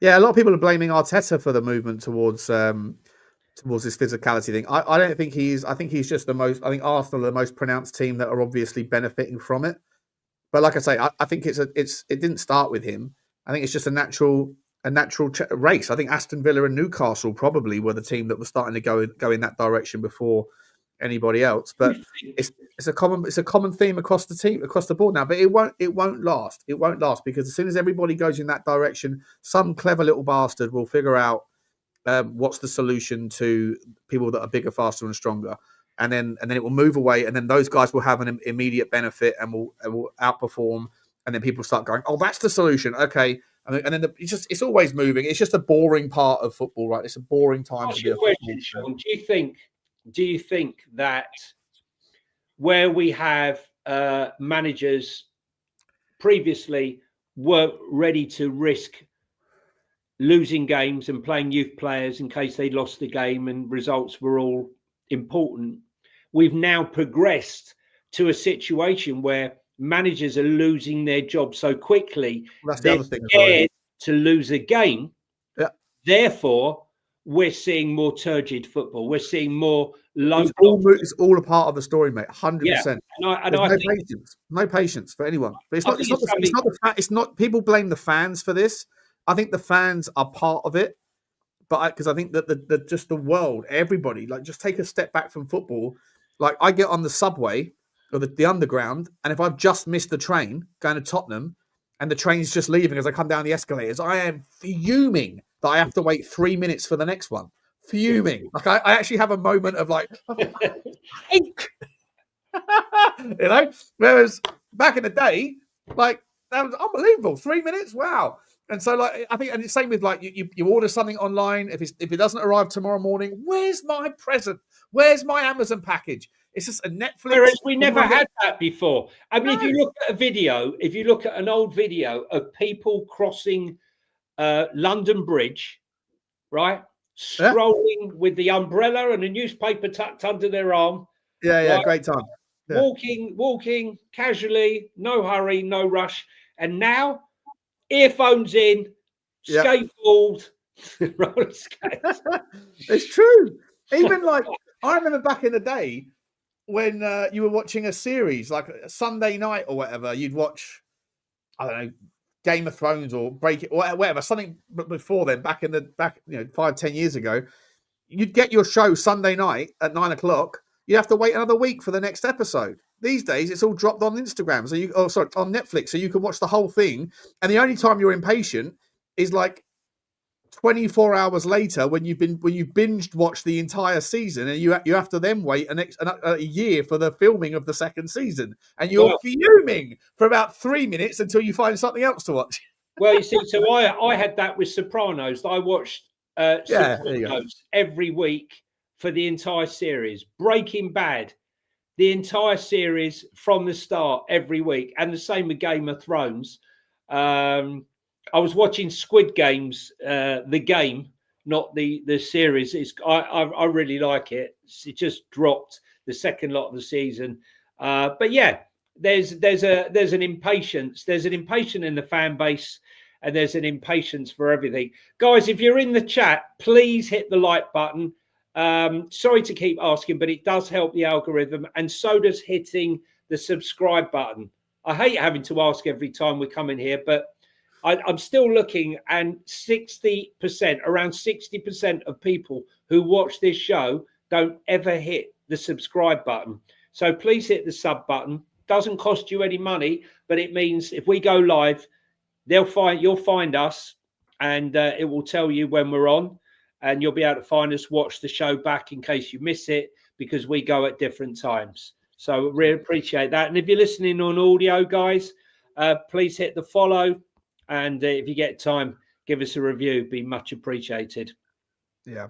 Yeah, a lot of people are blaming Arteta for the movement towards this physicality thing. I don't think he is. I think he's just the most. I think Arsenal are the most pronounced team that are obviously benefiting from it. But like I say, I think it didn't start with him. I think it's just a natural race. I think Aston Villa and Newcastle probably were the team that was starting to go in that direction before anybody else. But it's a common theme across the board now. But it won't last. It won't last because as soon as everybody goes in that direction, some clever little bastard will figure out what's the solution to people that are bigger, faster, and stronger. And then it will move away, and then those guys will have an immediate benefit and will outperform. And then people start going, "Oh, that's the solution." Okay, and then it's always moving. It's just a boring part of football, right? It's a boring time to be a question, Sean. Do you think that where we have managers previously weren't ready to risk losing games and playing youth players in case they lost the game and results were all important, we've now progressed to a situation where managers are losing their job so quickly they're scared to lose a game. Yeah. Therefore, we're seeing more turgid football. We're seeing more low. It's all a part of the story, mate. 100%. No patience for anyone. But it's not. People blame the fans for this. I think the fans are part of it, but because I think that the world, everybody, like just take a step back from football. Like I get on the subway or the underground, and if I've just missed the train going to Tottenham, and the train's just leaving as I come down the escalators, I am fuming that I have to wait 3 minutes for the next one. Fuming. Like I actually have a moment of like, Whereas back in the day, like that was unbelievable. 3 minutes, wow. And so, like, I think, and it's same with like you order something online. If it doesn't arrive tomorrow morning, where's my present? Where's my Amazon package? It's just a Netflix. Whereas we never had that before. I mean, if you look at if you look at an old video of people crossing London Bridge, right, strolling with the umbrella and a newspaper tucked under their arm. Yeah, great time. Yeah. Walking casually, no hurry, no rush. And now, earphones in, skateboard, roller skates. It's true. Even like I remember back in the day when you were watching a series, like a Sunday night or whatever, you'd watch, I don't know, Game of Thrones or Break It, or whatever, something before then, back 5-10 years ago, you'd get your show Sunday night at 9 o'clock. You have to wait another week for the next episode. These days, it's all dropped on Instagram, on Netflix, so you can watch the whole thing. And the only time you're impatient is like 24 hours later when you binged watched the entire season, and you have to then wait a year for the filming of the second season, and you're fuming for about 3 minutes until you find something else to watch. Well, you see, so I had that with Sopranos. I watched Sopranos every week for the entire series. Breaking Bad, the entire series from the start every week, and the same with Game of Thrones. I was watching Squid Games, the game, not the series. I really like it. It just dropped the second lot of the season, but yeah, there's an impatience. There's an impatience in the fan base, and there's an impatience for everything. Guys, if you're in the chat, please hit the like button. Sorry to keep asking, but it does help the algorithm, and so does hitting the subscribe button. I hate having to ask every time we come in here, but I'm still looking, and around 60% of people who watch this show don't ever hit the subscribe button. So please hit the sub button. Doesn't cost you any money, but it means if we go live, you'll find us, and it will tell you when we're on, and you'll be able to find us, watch the show back in case you miss it, because we go at different times. So really appreciate that. And if you're listening on audio, guys, please hit the follow. And if you get time, give us a review. Be much appreciated. Yeah.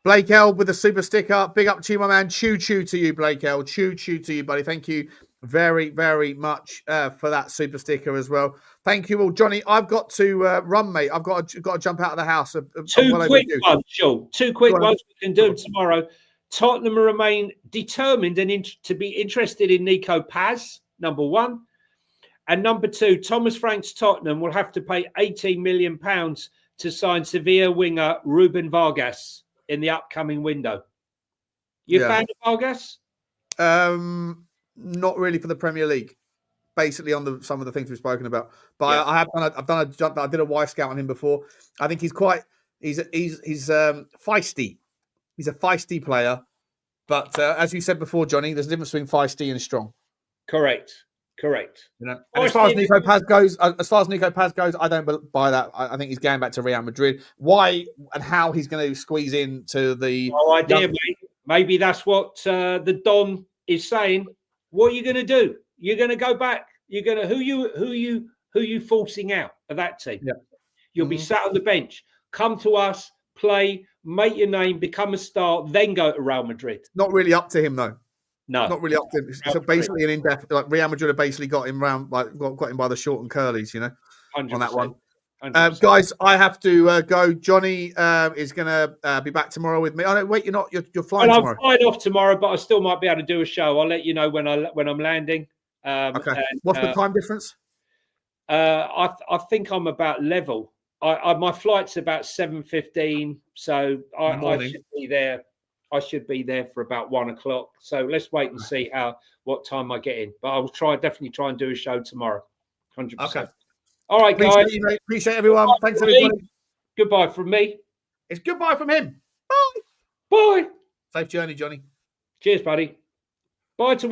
Blake L with a super sticker. Big up to you, my man. Choo choo to you, Blake L. Choo choo to you, buddy. Thank you very, very much for that super sticker as well. Thank you all, Johnny. I've got to run, mate. I've got to jump out of the house. Two quick ones, Sean. Two quick ones. We can do them tomorrow. Tottenham remain determined and to be interested in Nico Paz, number one. And number two, Thomas Frank's Tottenham will have to pay £18 million to sign Sevilla winger Ruben Vargas in the upcoming window. You a fan of Vargas? Not really for the Premier League. Basically, on some of the things we've spoken about, but yeah. I did a Y scout on him before. I think he's feisty. He's a feisty player, but as you said before, Johnny, there's a difference between feisty and strong. Correct. You know, and as far as Nico Paz goes, I don't buy that. I think he's going back to Real Madrid. Why and how he's going to squeeze into the? No idea, mate. Maybe that's what the Don is saying. What are you going to do? You're going to go back. You're going to who you forcing out of that team? Yeah. You'll be sat on the bench. Come to us, play, make your name, become a star, then go to Real Madrid. Not really up to him though. No, not really up to him. So basically, an in-depth, like Real Madrid have basically got him round, like got him by the short and curlies, you know, 100%, on that one. Guys, I have to go. Johnny is going to be back tomorrow with me. Oh no, wait, you're not. You're flying tomorrow. I'm flying off tomorrow, but I still might be able to do a show. I'll let you know when I'm landing. Okay. And, what's the time difference? I think I'm about level. My flight's about 7:15, so I should be there. I should be there for about 1 o'clock. So let's wait and see what time I get in. But I will definitely try and do a show tomorrow. 100%. Okay. All right, guys. Appreciate everyone. Thanks, everybody. Goodbye from me. It's goodbye from him. Bye. Bye. Safe journey, Johnny. Cheers, buddy. Bye to